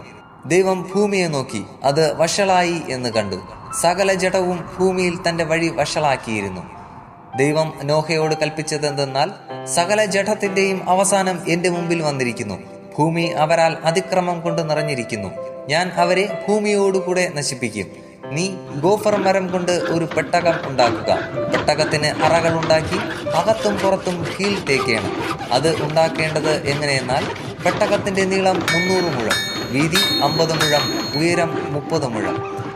ദൈവം ഭൂമിയെ നോക്കി, അത് വഷളായി എന്ന് കണ്ടു. സകല ജഡവും ഭൂമിയിൽ തന്റെ വഴി വഷളാക്കിയിരുന്നു. ദൈവം നോഹയോട് കൽപ്പിച്ചതെന്തെന്നാൽ, സകല ജഡത്തിന്റെയും അവസാനം എന്റെ മുമ്പിൽ വന്നിരിക്കുന്നു. ഭൂമി അവരാൽ അതിക്രമം കൊണ്ട് നിറഞ്ഞിരിക്കുന്നു. ഞാൻ അവരെ ഭൂമിയോടുകൂടെ നശിപ്പിക്കും. നീ ഗോഫർ മരം കൊണ്ട് ഒരു പെട്ടകം ഉണ്ടാക്കുക. പെട്ടകത്തിന് അറകൾ ഉണ്ടാക്കി അകത്തും പുറത്തും കീൽ തേക്കേണം. അത് ഉണ്ടാക്കേണ്ടത് എങ്ങനെയെന്നാൽ, പെട്ടകത്തിന്റെ നീളം 300 മുഴം, വീതി 50 മുഴം, ഉയരം 30 മുഴം.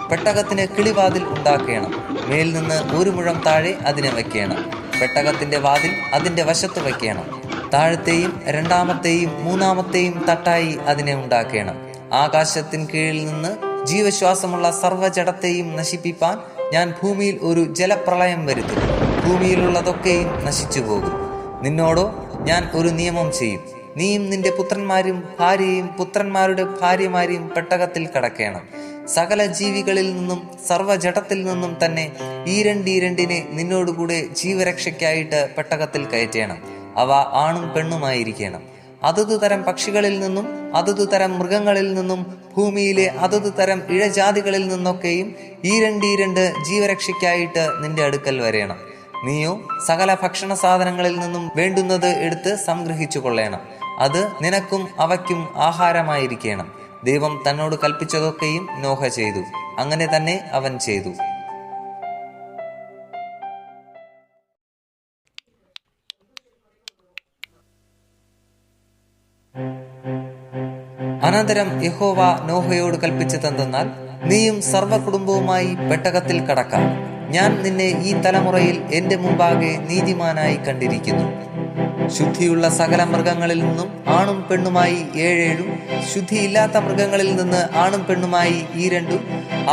പെട്ടകത്തിന് കിളിവാതിൽ ഉണ്ടാക്കണം. മേൽ നിന്ന് 1 മുഴം താഴെ അതിനെ വയ്ക്കണം. പെട്ടകത്തിന്റെ വാതിൽ അതിന്റെ വശത്ത് വയ്ക്കണം. താഴത്തെയും 2-ാമത്തെയും 3-ാമത്തെയും തട്ടായി അതിനെ ഉണ്ടാക്കണം. ആകാശത്തിന് കീഴിൽ നിന്ന് ജീവശ്വാസമുള്ള സർവ്വജഡത്തെയും നശിപ്പിപ്പാൻ ഞാൻ ഭൂമിയിൽ ഒരു ജലപ്രളയം വരുത്തും. ഭൂമിയിലുള്ളതൊക്കെയും നശിച്ചു പോകും. നിന്നോടോ ഞാൻ ഒരു നിയമം ചെയ്യും. നീയും നിന്റെ പുത്രന്മാരും ഭാര്യയും പുത്രന്മാരുടെ ഭാര്യമാരെയും പെട്ടകത്തിൽ കടക്കണം. സകല ജീവികളിൽ നിന്നും സർവ്വജഡത്തിൽ നിന്നും തന്നെ ഈരണ്ടിനെ നിന്നോടുകൂടെ ജീവരക്ഷയ്ക്കായിട്ട് പെട്ടകത്തിൽ കയറ്റണം. അവ ആണും പെണ്ണുമായിരിക്കണം. അതതു തരം പക്ഷികളിൽ നിന്നും അതതു തരം മൃഗങ്ങളിൽ നിന്നും ഭൂമിയിലെ അതതു തരം ഇഴജാതികളിൽ നിന്നൊക്കെയും ഈരണ്ട് ജീവരക്ഷയ്ക്കായിട്ട് നിന്റെ അടുക്കൽ വരേണം. നീയോ സകല ഭക്ഷണ സാധനങ്ങളിൽ നിന്നും വേണ്ടുന്നത് എടുത്ത് സംഗ്രഹിച്ചു കൊള്ളേണം. അത് നിനക്കും അവയ്ക്കും ആഹാരമായിരിക്കണം. ദൈവം തന്നോട് കൽപ്പിച്ചതൊക്കെയും നോഹ ചെയ്തു. അങ്ങനെ തന്നെ അവൻ ചെയ്തു. അനന്തരം യഹോവ നോഹയോട് കൽപ്പിച്ചതെന്തെന്നാൽ, നീയും സർവ്വകുടുംബവുമായി പെട്ടകത്തിൽ കടക്കാം. ഞാൻ നിന്നെ ഈ തലമുറയിൽ എന്റെ മുമ്പാകെ നീതിമാനായി കണ്ടിരിക്കുന്നു. ശുദ്ധിയുള്ള സകല മൃഗങ്ങളിൽ നിന്നും ആണും പെണ്ണുമായി 7 ശുദ്ധിയില്ലാത്ത മൃഗങ്ങളിൽ നിന്ന് ആണും പെണ്ണുമായി 2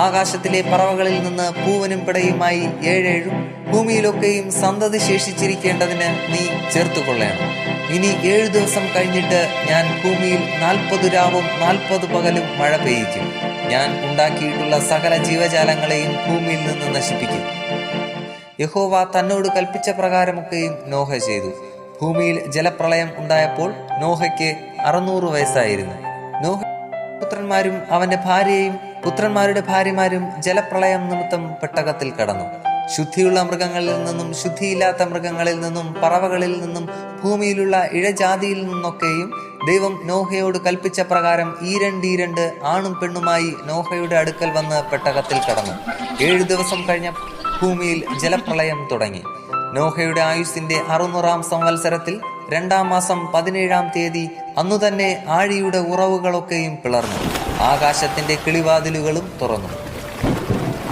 ആകാശത്തിലെ പറവകളിൽ നിന്ന് പൂവനും പിടയുമായി 7 ഭൂമിയിലൊക്കെയും സന്തതി ശേഷിച്ചിരിക്കേണ്ടതിന് നീ ചേർത്തുകൊള്ളേണം. ഇനി 7 ദിവസം കഴിഞ്ഞിട്ട് ഞാൻ ഭൂമിയിൽ 40 രാവും 40 പകലും മഴ പെയ്യിക്കും. ഞാൻ ഉണ്ടാക്കിയിട്ടുള്ള സകല ജീവജാലങ്ങളെയും ഭൂമിയിൽ നിന്ന് നശിപ്പിക്കും. യഹോവ തന്നോട് കൽപ്പിച്ച പ്രകാരമൊക്കെയും നോഹ ചെയ്തു. ഭൂമിയിൽ ജലപ്രളയം ഉണ്ടായപ്പോൾ നോഹയ്ക്ക് 600 വയസ്സായിരുന്നു. നോഹ പുത്രന്മാരും അവന്റെ ഭാര്യയും പുത്രന്മാരുടെ ഭാര്യമാരും ജലപ്രളയം നിമിത്തം പെട്ടകത്തിൽ കടന്നു. ശുദ്ധിയുള്ള മൃഗങ്ങളിൽ നിന്നും ശുദ്ധിയില്ലാത്ത മൃഗങ്ങളിൽ നിന്നും പറവകളിൽ നിന്നും ഭൂമിയിലുള്ള ഇഴജാതിയിൽ നിന്നൊക്കെയും ദൈവം നോഹയോട് കൽപ്പിച്ച പ്രകാരം ഈരണ്ട് ആണും പെണ്ണുമായി നോഹയുടെ അടുക്കൽ വന്ന് പെട്ടകത്തിൽ കടന്നു. 7 ദിവസം കഴിഞ്ഞ ഭൂമിയിൽ ജലപ്രളയം തുടങ്ങി. നോഹയുടെ ആയുസ്സിന്റെ 600-ാം സംവത്സരത്തിൽ 2-ാം മാസം 17-ാം തീയതി അന്നു തന്നെ ആഴിയുടെ ഉറവുകളൊക്കെയും പിളർന്നു. ആകാശത്തിന്റെ കിളിവാതിലുകളും തുറന്നു.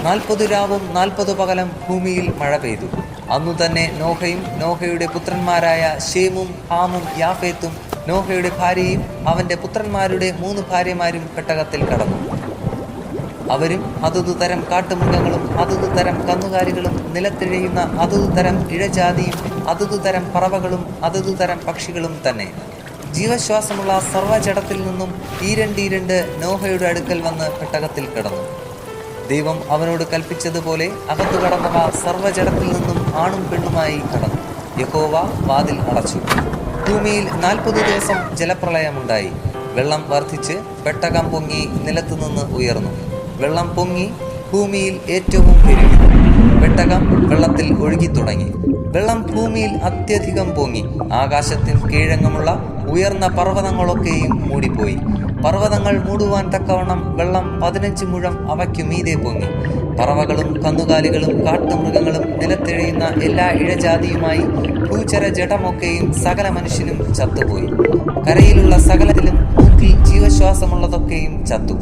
40 രാവും 40 പകലും ഭൂമിയിൽ മഴ പെയ്തു. അന്നു തന്നെ നോഹയും നോഹയുടെ പുത്രന്മാരായ ഷേമും ഹാമും യാഫേത്തും നോഹയുടെ ഭാര്യയും അവന്റെ പുത്രന്മാരുടെ 3 ഭാര്യമാരും പെട്ടകത്തിൽ കടന്നു. അവരും അതതു തരം കാട്ടുമൃഗങ്ങളും അതതു തരം കന്നുകാലികളും നിലത്തിഴയുന്ന അതതു തരം ഇഴജാതിയും അതതു തരം പറവകളും അതതു തരം പക്ഷികളും തന്നെ. ജീവശ്വാസമുള്ള സർവ്വജഡത്തിൽ നിന്നും ഈരണ്ട് നോഹയുടെ അടുക്കൽ വന്ന് പെട്ടകത്തിൽ കിടന്നു. ദൈവം അവനോട് കൽപ്പിച്ചതുപോലെ അകത്തു കടന്നവ സർവ്വജഡത്തിൽ നിന്നും ആണും പെണ്ണുമായി കടന്നു. യഹോവ വാതിൽ അടച്ചു. ഭൂമിയിൽ 40 ദിവസം ജലപ്രളയമുണ്ടായി. വെള്ളം വർദ്ധിച്ച് പെട്ടകം പൊങ്ങി നിലത്തുനിന്ന് ഉയർന്നു. വെള്ളം പൊങ്ങി ഭൂമിയിൽ ഏറ്റവും പെരുകി. പെട്ടകം വെള്ളത്തിൽ ഒഴുകി തുടങ്ങി. വെള്ളം ഭൂമിയിൽ അത്യധികം പൊങ്ങി. ആകാശത്തിന് കീഴങ്ങമുള്ള ഉയർന്ന പർവ്വതങ്ങളൊക്കെയും മൂടിപ്പോയി. പർവ്വതങ്ങൾ മൂടുവാൻ തക്കവണ്ണം വെള്ളം 15 മുഴം അവയ്ക്കു മീതെ പൊങ്ങി. പറവകളും കന്നുകാലികളും കാട്ടുമൃഗങ്ങളും നിലത്തെഴയുന്ന എല്ലാ ഇഴജാതിയുമായി ഭൂചര ജഡമൊക്കെയും സകല മനുഷ്യനും ചത്തുപോയി. കരയിലുള്ള സകലത്തിലും മൂക്കിൽ ജീവശ്വാസമുള്ളതൊക്കെയും ചത്തു.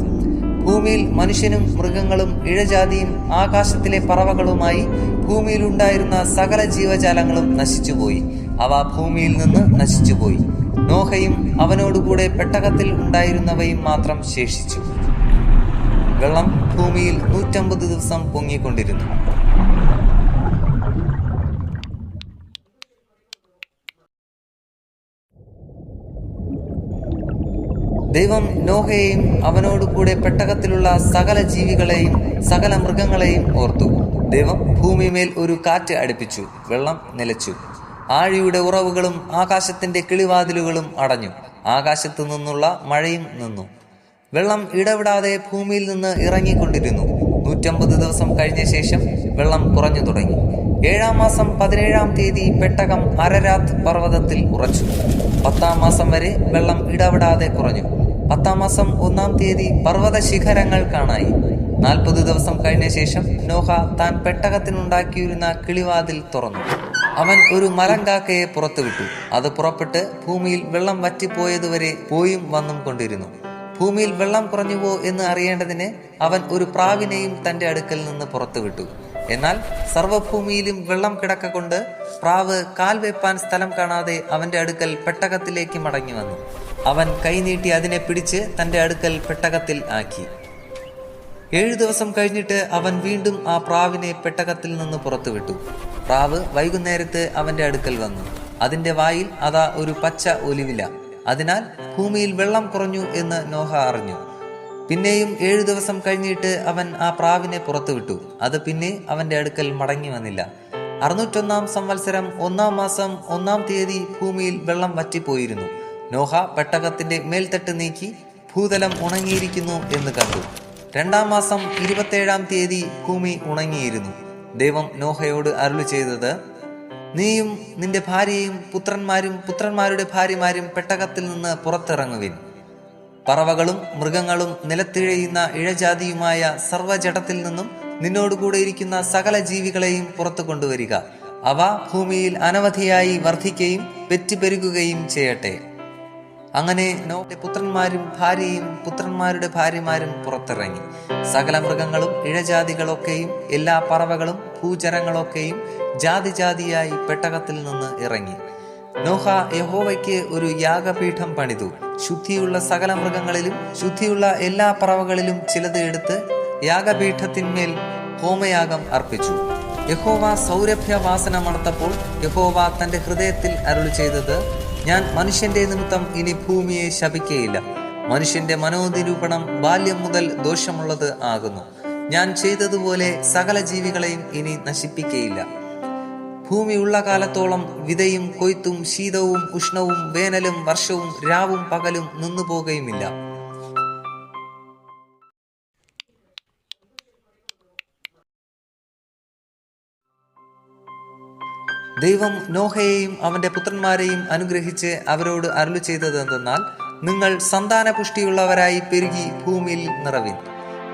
ഭൂമിയിൽ മനുഷ്യനും മൃഗങ്ങളും ഇഴജാതിയും ആകാശത്തിലെ പറവകളുമായി ഭൂമിയിലുണ്ടായിരുന്ന സകല ജീവജാലങ്ങളും നശിച്ചുപോയി. അവ ഭൂമിയിൽ നിന്ന് നശിച്ചുപോയി. നോഹയും അവനോടുകൂടെ പെട്ടകത്തിൽ ഉണ്ടായിരുന്നവയും മാത്രം ശേഷിച്ചു. വെള്ളം ഭൂമിയിൽ 150 ദിവസം പൊങ്ങിക്കൊണ്ടിരുന്നു. ദൈവം നോഹയെയും അവനോടുകൂടെ പെട്ടകത്തിലുള്ള സകല ജീവികളെയും സകല മൃഗങ്ങളെയും ഓർത്തു. ദൈവം ഭൂമിമേൽ ഒരു കാറ്റ് അടുപ്പിച്ചു, വെള്ളം നിലച്ചു. ആഴിയുടെ ഉറവുകളും ആകാശത്തിന്റെ കിളിവാതിലുകളും അടഞ്ഞു. ആകാശത്തു നിന്നുള്ള മഴയും നിന്നു. വെള്ളം ഇടവിടാതെ ഭൂമിയിൽ നിന്ന് ഇറങ്ങിക്കൊണ്ടിരുന്നു. 150 ദിവസം കഴിഞ്ഞ ശേഷം വെള്ളം കുറഞ്ഞു തുടങ്ങി. 7-ാം മാസം 17-ാം തീയതി പെട്ടകം അരരാത്ത് പർവ്വതത്തിൽ ഉറച്ചു. 10-ാം മാസം വരെ വെള്ളം ഇടവിടാതെ കുറഞ്ഞു. 10-ാം മാസം 1-ാം തീയതി പർവ്വത ശിഖരങ്ങൾ കാണായി. 40 ദിവസം കഴിഞ്ഞ ശേഷം നോഹ താൻ പെട്ടകത്തിനുണ്ടാക്കിയിരുന്ന കിളിവാതിൽ തുറന്നു. അവൻ ഒരു മലങ്കാക്കയെ പുറത്തുവിട്ടു. അത് പുറപ്പെട്ട് ഭൂമിയിൽ വെള്ളം വറ്റിപ്പോയതുവരെ പോയും വന്നും കൊണ്ടിരുന്നു. ഭൂമിയിൽ വെള്ളം കുറഞ്ഞുവോ എന്ന് അറിയേണ്ടതിന് അവൻ ഒരു പ്രാവിനെയും തന്റെ അടുക്കൽ നിന്ന് പുറത്തുവിട്ടു. എന്നാൽ സർവ്വഭൂമിയിലും വെള്ളം കിടക്കൊണ്ട് പ്രാവ് കാൽ വെപ്പാൻ സ്ഥലം കാണാതെ അവന്റെ അടുക്കൽ പെട്ടകത്തിലേക്ക് മടങ്ങി വന്നു. അവൻ കൈനീട്ടി അതിനെ പിടിച്ച് തന്റെ അടുക്കൽ പെട്ടകത്തിൽ ആക്കി. 7 ദിവസം കഴിഞ്ഞിട്ട് അവൻ വീണ്ടും ആ പ്രാവിനെ പെട്ടകത്തിൽ നിന്ന് പുറത്തുവിട്ടു. പ്രാവ് വൈകുന്നേരത്ത് അവന്റെ അടുക്കൽ വന്നു. അതിന്റെ വായിൽ അതാ ഒരു പച്ച ഒലിവില. അതിനാൽ ഭൂമിയിൽ വെള്ളം കുറഞ്ഞു എന്ന് നോഹ അറിഞ്ഞു. പിന്നെയും 7 ദിവസം കഴിഞ്ഞിട്ട് അവൻ ആ പ്രാവിനെ പുറത്തുവിട്ടു. അത് പിന്നെ അവന്റെ അടുക്കൽ മടങ്ങി വന്നില്ല. 601-ാം സംവത്സരം 1-ാം മാസം 1-ാം തീയതി ഭൂമിയിൽ വെള്ളം വറ്റിപ്പോയിരുന്നു. നോഹ പെട്ടകത്തിന്റെ മേൽത്തട്ട് നീക്കി ഭൂതലം ഉണങ്ങിയിരിക്കുന്നു എന്ന് കണ്ടു. 2-ാം മാസം 27-ാം തീയതി ഭൂമി ഉണങ്ങിയിരുന്നു. ദൈവം നോഹയോട് അരുളി ചെയ്തത്: നീയും നിന്റെ ഭാര്യയും പുത്രന്മാരും പുത്രന്മാരുടെ ഭാര്യമാരും പെട്ടകത്തിൽ നിന്ന് പുറത്തിറങ്ങുവിൻ. പറവകളും മൃഗങ്ങളും നിലത്തിഴയുന്ന ഇഴജാതിയുമായ സർവ്വജടത്തിൽ നിന്നും നിന്നോടുകൂടെ ഇരിക്കുന്ന സകല ജീവികളെയും പുറത്തു കൊണ്ടുവരിക. അവ ഭൂമിയിൽ അനവധിയായി വർദ്ധിക്കുകയും പെറ്റുപെരുകുകയും ചെയ്യട്ടെ. അങ്ങനെ നോഹയുടെ പുത്രന്മാരും ഭാര്യയും പുത്രന്മാരുടെ ഭാര്യമാരും പുറത്തിറങ്ങി. സകല മൃഗങ്ങളും ഇഴജാതികളൊക്കെയും എല്ലാ പറവകളും ഭൂചരങ്ങളൊക്കെയും ജാതി ജാതിയായി പെട്ടകത്തിൽ നിന്ന് ഇറങ്ങി. നോഹ യഹോവയ്ക്ക് ഒരു യാഗപീഠം പണിതു. ശുദ്ധിയുള്ള സകല മൃഗങ്ങളിലും ശുദ്ധിയുള്ള എല്ലാ പറവകളിലും ചിലത് എടുത്ത് യാഗപീഠത്തിന്മേൽ ഹോമയാഗം അർപ്പിച്ചു. യഹോവ സൗരഭ്യവാസന മണത്തപ്പോൾ യഹോവ തന്റെ ഹൃദയത്തിൽ അരുളി ചെയ്തത്: ഞാൻ മനുഷ്യന്റെ നിമിത്തം ഇനി ഭൂമിയെ ശപിക്കയില്ല. മനുഷ്യന്റെ മനോനിരൂപണം ബാല്യം മുതൽ ദോഷമുള്ളത് ആകുന്നു. ഞാൻ ചെയ്തതുപോലെ സകല ജീവികളെയും ഇനി നശിപ്പിക്കയില്ല. ഭൂമിയുള്ള കാലത്തോളം വിതയും കൊയ്ത്തും ശീതവും ഉഷ്ണവും വേനലും വർഷവും രാവും പകലും നിന്നുപോകുകയുമില്ല. ദൈവം നോഹയെയും അവന്റെ പുത്രന്മാരെയും അനുഗ്രഹിച്ച് അവരോട് അരുളി ചെയ്തതെന്തെന്നാൽ: നിങ്ങൾ സന്താന പുഷ്ടിയുള്ളവരായി പെരുകി ഭൂമിയിൽ നിറവിൻ.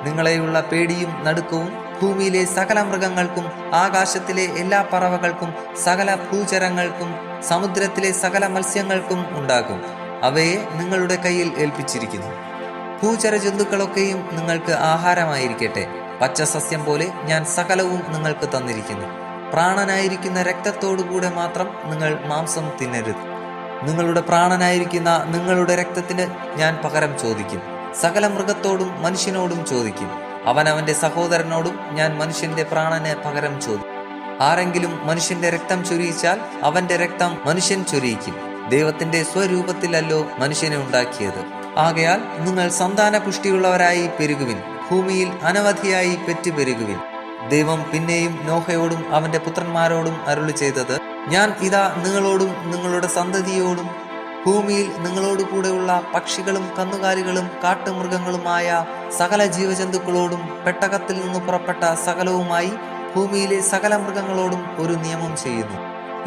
നിങ്ങളെയുള്ള പേടിയും നടുക്കവും ഭൂമിയിലെ സകല മൃഗങ്ങൾക്കും ആകാശത്തിലെ എല്ലാ പറവകൾക്കും സകല ഭൂചരങ്ങൾക്കും സമുദ്രത്തിലെ സകല മത്സ്യങ്ങൾക്കും ഉണ്ടാകും. അവയെ നിങ്ങളുടെ കയ്യിൽ ഏൽപ്പിച്ചിരിക്കുന്നു. ഭൂചര ജന്തുക്കളൊക്കെയും നിങ്ങൾക്ക് ആഹാരമായിരിക്കട്ടെ. പച്ചസസ്യം പോലെ ഞാൻ സകലവും നിങ്ങൾക്ക് തന്നിരിക്കുന്നു. പ്രാണനായിരിക്കുന്ന രക്തത്തോടുകൂടെ മാത്രം നിങ്ങൾ മാംസം തിന്നരുത്. നിങ്ങളുടെ പ്രാണനായിരിക്കുന്ന നിങ്ങളുടെ രക്തത്തിന് ഞാൻ പകരം ചോദിക്കും. സകല മൃഗത്തോടും മനുഷ്യനോടും ചോദിക്കും. അവനവന്റെ സഹോദരനോടും ഞാൻ മനുഷ്യന്റെ പ്രാണന് പകരം ചോദിക്കും. ആരെങ്കിലും മനുഷ്യന്റെ രക്തം ചൊരിയിച്ചാൽ അവന്റെ രക്തം മനുഷ്യൻ ചൊരിയിക്കും. ദൈവത്തിന്റെ സ്വരൂപത്തിലല്ലോ മനുഷ്യനെ ഉണ്ടാക്കിയത്. ആകയാൽ നിങ്ങൾ സന്താന പുഷ്ടിയുള്ളവരായി പെരുകുവിൻ. ഭൂമിയിൽ അനവധിയായി പെറ്റുപെരുകുവിൻ. ദൈവം പിന്നെയും നോഹയോടും അവന്റെ പുത്രന്മാരോടും അരുളി ചെയ്തത്: ഞാൻ ഇതാ നിങ്ങളോടും നിങ്ങളുടെ സന്തതിയോടും ഭൂമിയിൽ നിങ്ങളോടുകൂടെയുള്ള പക്ഷികളും കന്നുകാലികളും കാട്ടുമൃഗങ്ങളുമായ സകല ജീവജന്തുക്കളോടും പെട്ടകത്തിൽ നിന്ന് പുറപ്പെട്ട സകലവുമായി ഭൂമിയിലെ സകല മൃഗങ്ങളോടും ഒരു നിയമം ചെയ്യുന്നു.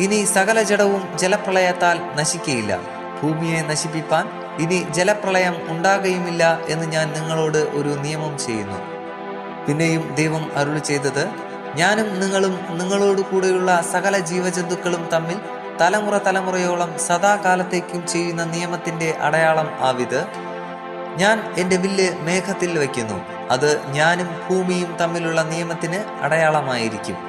ഇനി സകല ജഡവും ജലപ്രളയത്താൽ നശിക്കയില്ല. ഭൂമിയെ നശിപ്പിപ്പാൻ ഇനി ജലപ്രളയം ഉണ്ടാകുകയുമില്ല എന്ന് ഞാൻ നിങ്ങളോട് ഒരു നിയമം ചെയ്യുന്നു. പിന്നെയും ദൈവം അരുളി ചെയ്തത്: ഞാനും നിങ്ങളും നിങ്ങളോട് കൂടെയുള്ള സകല ജീവജന്തുക്കളും തമ്മിൽ തലമുറ തലമുറയോളം സദാകാലത്തേക്കും ചെയ്യുന്ന നിയമത്തിന്റെ അടയാളം ആവിത്: ഞാൻ എൻ്റെ വില്ല് മേഘത്തിൽ വയ്ക്കുന്നു. അത് ഞാനും ഭൂമിയും തമ്മിലുള്ള നിയമത്തിന് അടയാളമായിരിക്കും.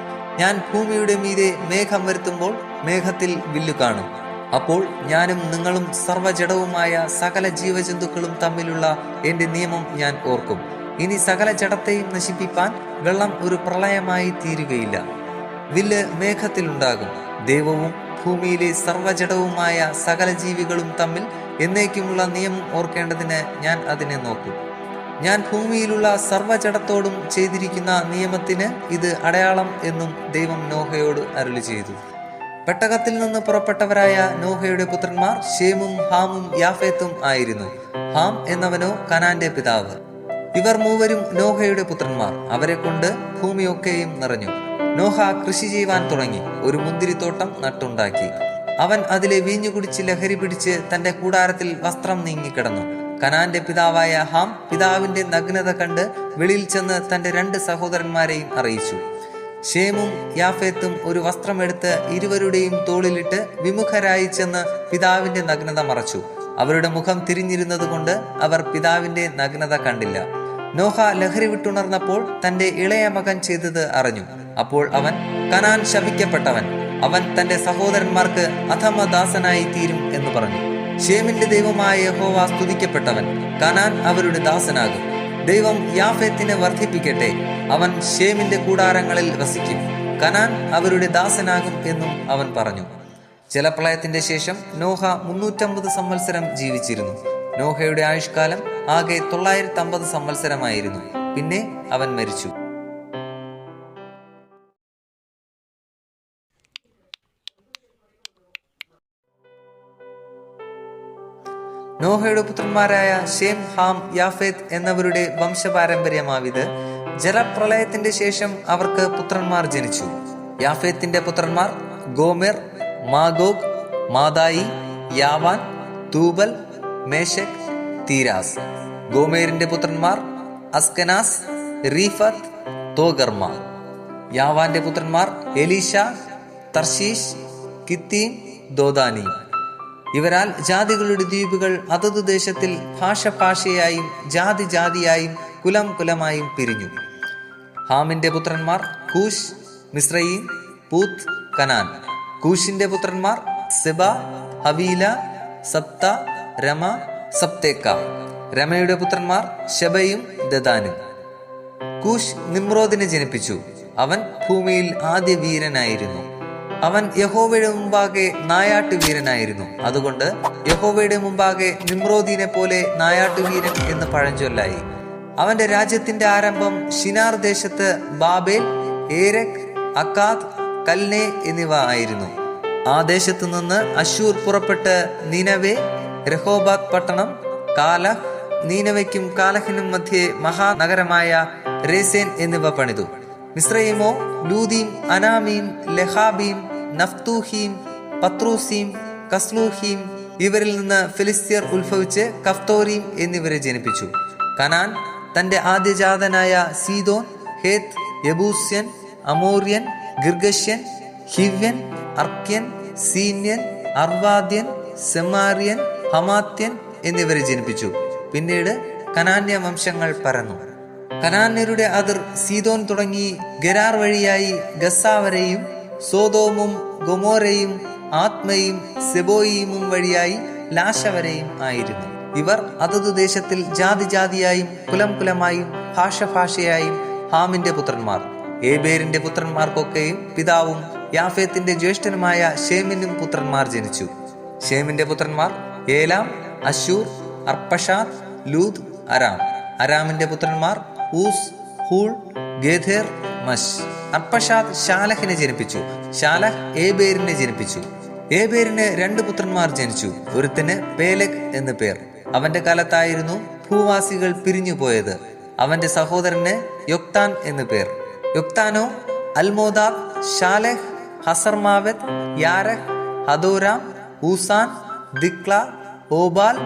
ഞാൻ ഭൂമിയുടെ മീതെ മേഘം വരുത്തുമ്പോൾ മേഘത്തിൽ വില്ലു കാണും. അപ്പോൾ ഞാനും നിങ്ങളും സർവ്വജഡവുമായ സകല ജീവജന്തുക്കളും തമ്മിലുള്ള എൻ്റെ നിയമം ഞാൻ ഓർക്കും. ഇനി സകല ജഡത്തെയും നശിപ്പിപ്പാൻ വെള്ളം ഒരു പ്രളയമായി തീരുകയില്ല. വില്ല് മേഘത്തിലുണ്ടാകും. ദൈവവും ഭൂമിയിലെ സർവ്വജഡവുമായ സകല ജീവികളും തമ്മിൽ എന്നേക്കുമുള്ള നിയമം ഓർക്കേണ്ടതിന് ഞാൻ അതിനെ നോക്കും. ഞാൻ ഭൂമിയിലുള്ള സർവ്വജഡത്തോടും ചെയ്തിരിക്കുന്ന നിയമത്തിന് ഇത് അടയാളം എന്നും ദൈവം നോഹയോട് അരുളി ചെയ്തു. പെട്ടകത്തിൽ നിന്ന് പുറപ്പെട്ടവരായ നോഹയുടെ പുത്രന്മാർ ശേമും ഹാമും യാഫേത്തും ആയിരുന്നു. ഹാം എന്നവനോ കനാന്റെ പിതാവ്. ഇവർ മൂവരും നോഹയുടെ പുത്രന്മാർ. അവരെ കൊണ്ട് ഭൂമിയൊക്കെയും നിറഞ്ഞു. നോഹ കൃഷി ചെയ്യുവാൻ തുടങ്ങി. ഒരു മുന്തിരിത്തോട്ടം നട്ടുണ്ടാക്കി. അവൻ അതിലെ വീഞ്ഞു കുടിച്ച് ലഹരി പിടിച്ച് തന്റെ കൂടാരത്തിൽ വസ്ത്രം നീങ്ങിക്കിടന്നു. കനാന്റെ പിതാവായ ഹാം പിതാവിന്റെ നഗ്നത കണ്ട് വെളിയിൽ ചെന്ന് തന്റെ 2 സഹോദരന്മാരെയും അറിയിച്ചു. ശേമും യാഫേത്തും ഒരു വസ്ത്രമെടുത്ത് ഇരുവരുടെയും തോളിലിട്ട് വിമുഖരായി ചെന്ന് പിതാവിന്റെ നഗ്നത മറച്ചു. അവരുടെ മുഖം തിരിഞ്ഞിരുന്നത് കൊണ്ട് അവർ പിതാവിന്റെ നഗ്നത കണ്ടില്ല. നോഹ ലഹരി വിട്ടുണർന്നപ്പോൾ തന്റെ ഇളയ മകൻ ചെയ്തത് അറിഞ്ഞു. അപ്പോൾ അവൻ, കനാൻ ശപിക്കപ്പെട്ടവൻ, അവൻ തന്റെ സഹോദരന്മാർക്ക് അധമദാസനായി തീരും എന്ന് പറഞ്ഞു. ശേമിന്റെ ദൈവമായ യഹോവ സ്തുതിക്കപ്പെട്ടവൻ, കനാൻ അവരുടെ ദാസനാകും. ദൈവം യാഫേത്തിനെ വർദ്ധിപ്പിക്കട്ടെ, അവൻ ശേമിന്റെ കൂടാരങ്ങളിൽ വസിക്കും. കനാൻ അവരുടെ ദാസനാകും എന്നും അവൻ പറഞ്ഞു. ജലപ്രളയത്തിന്റെ ശേഷം നോഹ 350 സംവത്സരം ജീവിച്ചിരുന്നു. നോഹയുടെ ആയുഷ്കാലം ആകെ 950 സംവത്സരമായിരുന്നു. പിന്നെ അവൻ മരിച്ചു. നോഹയുടെ പുത്രന്മാരായ ശേം, ഹാം, യാഫേത്ത് എന്നവരുടെ വംശപാരമ്പര്യമാവിത്. ജലപ്രളയത്തിന്റെ ശേഷം അവർക്ക് പുത്രന്മാർ ജനിച്ചു. യാഫേത്തിന്റെ പുത്രന്മാർ ഗോമെർ, Magog, Madai, യാവാൻ, Tubal, Meshach, Tiras. ഗോമേരിന്റെ പുത്രന്മാർ അസ്കനാസ്, റീഫത്ത്, തോഗർമ. യാവാന്റെ പുത്രന്മാർ എലീഷ, തർശീഷ്, കിത്തീം, ദോദാനി. ഇവരാൽ ജാതികളുടെ ദ്വീപുകൾ അതതു ദേശത്തിൽ ഭാഷയായും ജാതി ജാതിയായും കുലം കുലമായും പിരിഞ്ഞു. ഹാമിന്റെ പുത്രന്മാർ കൂശ്, മിസ്രയീം, പൂത്ത്, കനാൻ. കൂശിന്റെ പുത്രന്മാർ സെബ, ഹവീല, സപ്ത, രമ, സപ്തേക്ക. രമയുടെ പുത്രന്മാർ ശബയും ദദാനും. കൂശ് നിമ്രോദിനെ ജനിപ്പിച്ചു. അവൻ ഭൂമിയിൽ ആദ്യ വീരനായിരുന്നു. അവൻ യഹോവയുടെ മുമ്പാകെ നായാട്ടുവീരനായിരുന്നു. അതുകൊണ്ട് യഹോവയുടെ മുമ്പാകെ നിമ്രോദിനെ പോലെ നായാട്ടുവീരൻ എന്ന് പഴഞ്ചൊല്ലായി. അവന്റെ രാജ്യത്തിന്റെ ആരംഭം ഷിനാർ ദേശത്ത് ബാബേൽ, ഏരക്, അക്കാദ്, കൽനെ എന്നിവ ആയിരുന്നു. ആ ദേശത്തു നിന്ന് അശൂർ പുറപ്പെട്ട് നീനവേ, രഹോബാത്ത് പട്ടണം, കാലഹ്, നീനവയ്ക്കും കാലഹിനും മധ്യേ മഹാനഗരമായ രേസേൻ എന്നിവ പണിതു. മിസ്രയീമോ ലൂദീം, അനാമീം, ലെഹാബീം, നഫ്തൂഹീം, പത്രൂസീം, കസ്ലൂഹീം. ഇവരിൽ നിന്ന് ഫിലിസ്ത്യർ ഉത്ഭവിച്ച് കഫ്തോരീം എന്നിവരെ ജനിപ്പിച്ചു. കനാൻ തന്റെ ആദ്യജാതനായ സീദോൻ, ഹേത്ത്, യബൂസ്യൻ, അമോര്യൻ, ഗിർഗശ്യൻ, ഹിവ്യൻ, അർക്യൻ, സീന്യൻ, അർവാദ്യൻ, സെമാര്യൻ, ഹമാത്യൻ എന്നിവരെ ജനിപ്പിച്ചു. പിന്നീട് കനാന്യ വംശങ്ങൾ പരന്നു. കനാന്യരുടെ അതിർ സീദോൻ തുടങ്ങി ഗരാർ വഴിയായി ഗസ്സ വരെയും സോദോമും ഗൊമോരയും ആത്മയും സെബോയീമും വഴിയായി ലാശ വരെയും ആയിരുന്നു. ഇവർ അതതു ദേശത്തിൽ ജാതി ജാതിയായും കുലം കുലമായും ഭാഷയായും ഹാമിന്റെ പുത്രന്മാർ. ഏബേരിന്റെ പുത്രന്മാർക്കൊക്കെയും പിതാവും യാഫേത്തിന്റെ ജ്യേഷ്ഠനുമായ ശേമിനും പുത്രന്മാർ ജനിച്ചു. ശേമിന്റെ പുത്രന്മാർ ഏലാം, അശൂർ, അർപ്പഷാദ്, ലൂദ്, അരാം. അരാമിന്റെ പുത്രന്മാർ ഊസ്, ഹൂൾ, ഗേഥേർ, മഷ്. അർപ്പഷാദ് ശാലഹിനെ ജനിപ്പിച്ചു. ശാലഹ് ഏബേരിനെ ജനിപ്പിച്ചു. ഏബേരിന് 2 പുത്രന്മാർ ജനിച്ചു. ഒരുത്തിന് പേലെഗ് എന്ന് പേർ. അവന്റെ കാലത്തായിരുന്നു ഭൂവാസികൾ പിരിഞ്ഞുപോയത്. അവന്റെ സഹോദരന് യൊക്താൻ എന്ന് പേർ. യൊക്താനോ അൽമോദാദ്, ശാലെഹ്, ഹസർമാവെത്, യാരഹ്, ഹദോരാം, ഊസാൻ, ദിക്ല, ഓബാൽ,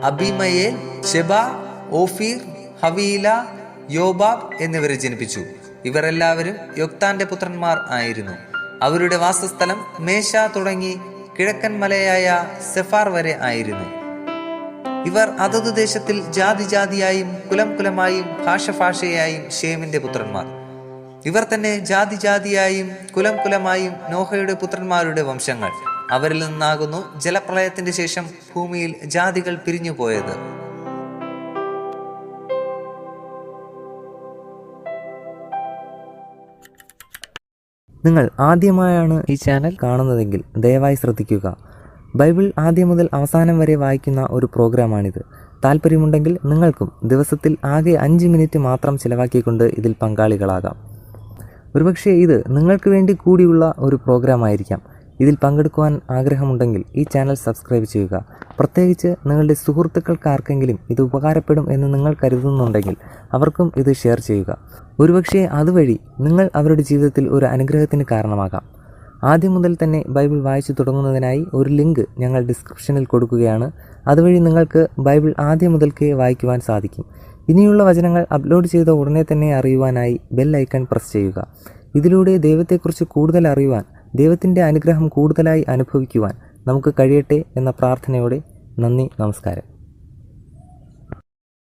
അബിമയേൽ, ഷെബ, ഓഫീർ, ഹവീല, യോബാബ് എന്നിവരെ ജനിപ്പിച്ചു. ഇവർ എല്ലാവരും യൊക്താന്റെ പുത്രന്മാർ ആയിരുന്നു. അവരുടെ വാസസ്ഥലം മേശ തുടങ്ങി കിഴക്കൻ മലയായ സെഫാർ വരെ ആയിരുന്നു. ഇവർ അതതു ദേശത്തിൽ ജാതി ജാതിയായും കുലം കുലമായും ഭാഷയായും ശേമിന്റെ പുത്രന്മാർ. ഇവർ തന്നെ ജാതി ജാതിയായും കുലം കുലമായും നോഹയുടെ പുത്രന്മാരുടെ വംശങ്ങൾ. അവരിൽ നിന്നാകുന്നു ജലപ്രളയത്തിന്റെ ശേഷം ഭൂമിയിൽ ജാതികൾ പിരിഞ്ഞുപോയത്. നിങ്ങൾ ആദ്യമായാണ് ഈ ചാനൽ കാണുന്നതെങ്കിൽ ദയവായി ശ്രദ്ധിക്കുക. ബൈബിൾ ആദ്യം മുതൽ അവസാനം വരെ വായിക്കുന്ന ഒരു പ്രോഗ്രാമാണിത്. താല്പര്യമുണ്ടെങ്കിൽ നിങ്ങൾക്കും ദിവസത്തിൽ ആകെ 5 മിനിറ്റ് മാത്രം ചിലവാക്കിക്കൊണ്ട് ഇതിൽ പങ്കാളികളാകാം. ഒരുപക്ഷെ ഇത് നിങ്ങൾക്ക് വേണ്ടി കൂടിയുള്ള ഒരു പ്രോഗ്രാമായിരിക്കാം. ഇതിൽ പങ്കെടുക്കുവാൻ ആഗ്രഹമുണ്ടെങ്കിൽ ഈ ചാനൽ സബ്സ്ക്രൈബ് ചെയ്യുക. പ്രത്യേകിച്ച് നിങ്ങളുടെ സുഹൃത്തുക്കൾക്കാർക്കെങ്കിലും ഇത് ഉപകാരപ്പെടും എന്ന് നിങ്ങൾ കരുതുന്നുണ്ടെങ്കിൽ അവർക്കും ഇത് ഷെയർ ചെയ്യുക. ഒരുപക്ഷെ അതുവഴി നിങ്ങൾ അവരുടെ ജീവിതത്തിൽ ഒരു അനുഗ്രഹത്തിന് കാരണമാകാം. ആദ്യം മുതൽ തന്നെ ബൈബിൾ വായിച്ചു തുടങ്ങുന്നതിനായി ഒരു ലിങ്ക് ഞങ്ങൾ ഡിസ്ക്രിപ്ഷനിൽ കൊടുക്കുകയാണ്. അതുവഴി നിങ്ങൾക്ക് ബൈബിൾ ആദ്യം മുതൽക്കേ വായിക്കുവാൻ സാധിക്കും. ഇനിയുള്ള വചനങ്ങൾ അപ്ലോഡ് ചെയ്ത ഉടനെ തന്നെ അറിയുവാനായി ബെൽ ഐക്കൺ പ്രസ് ചെയ്യുക. ഇതിലൂടെ ദൈവത്തെക്കുറിച്ച് കൂടുതൽ അറിയുവാൻ, ദൈവത്തിൻ്റെ അനുഗ്രഹം കൂടുതലായി അനുഭവിക്കുവാൻ നമുക്ക് കഴിയട്ടെ എന്ന പ്രാർത്ഥനയോടെ നന്ദി, നമസ്കാരം.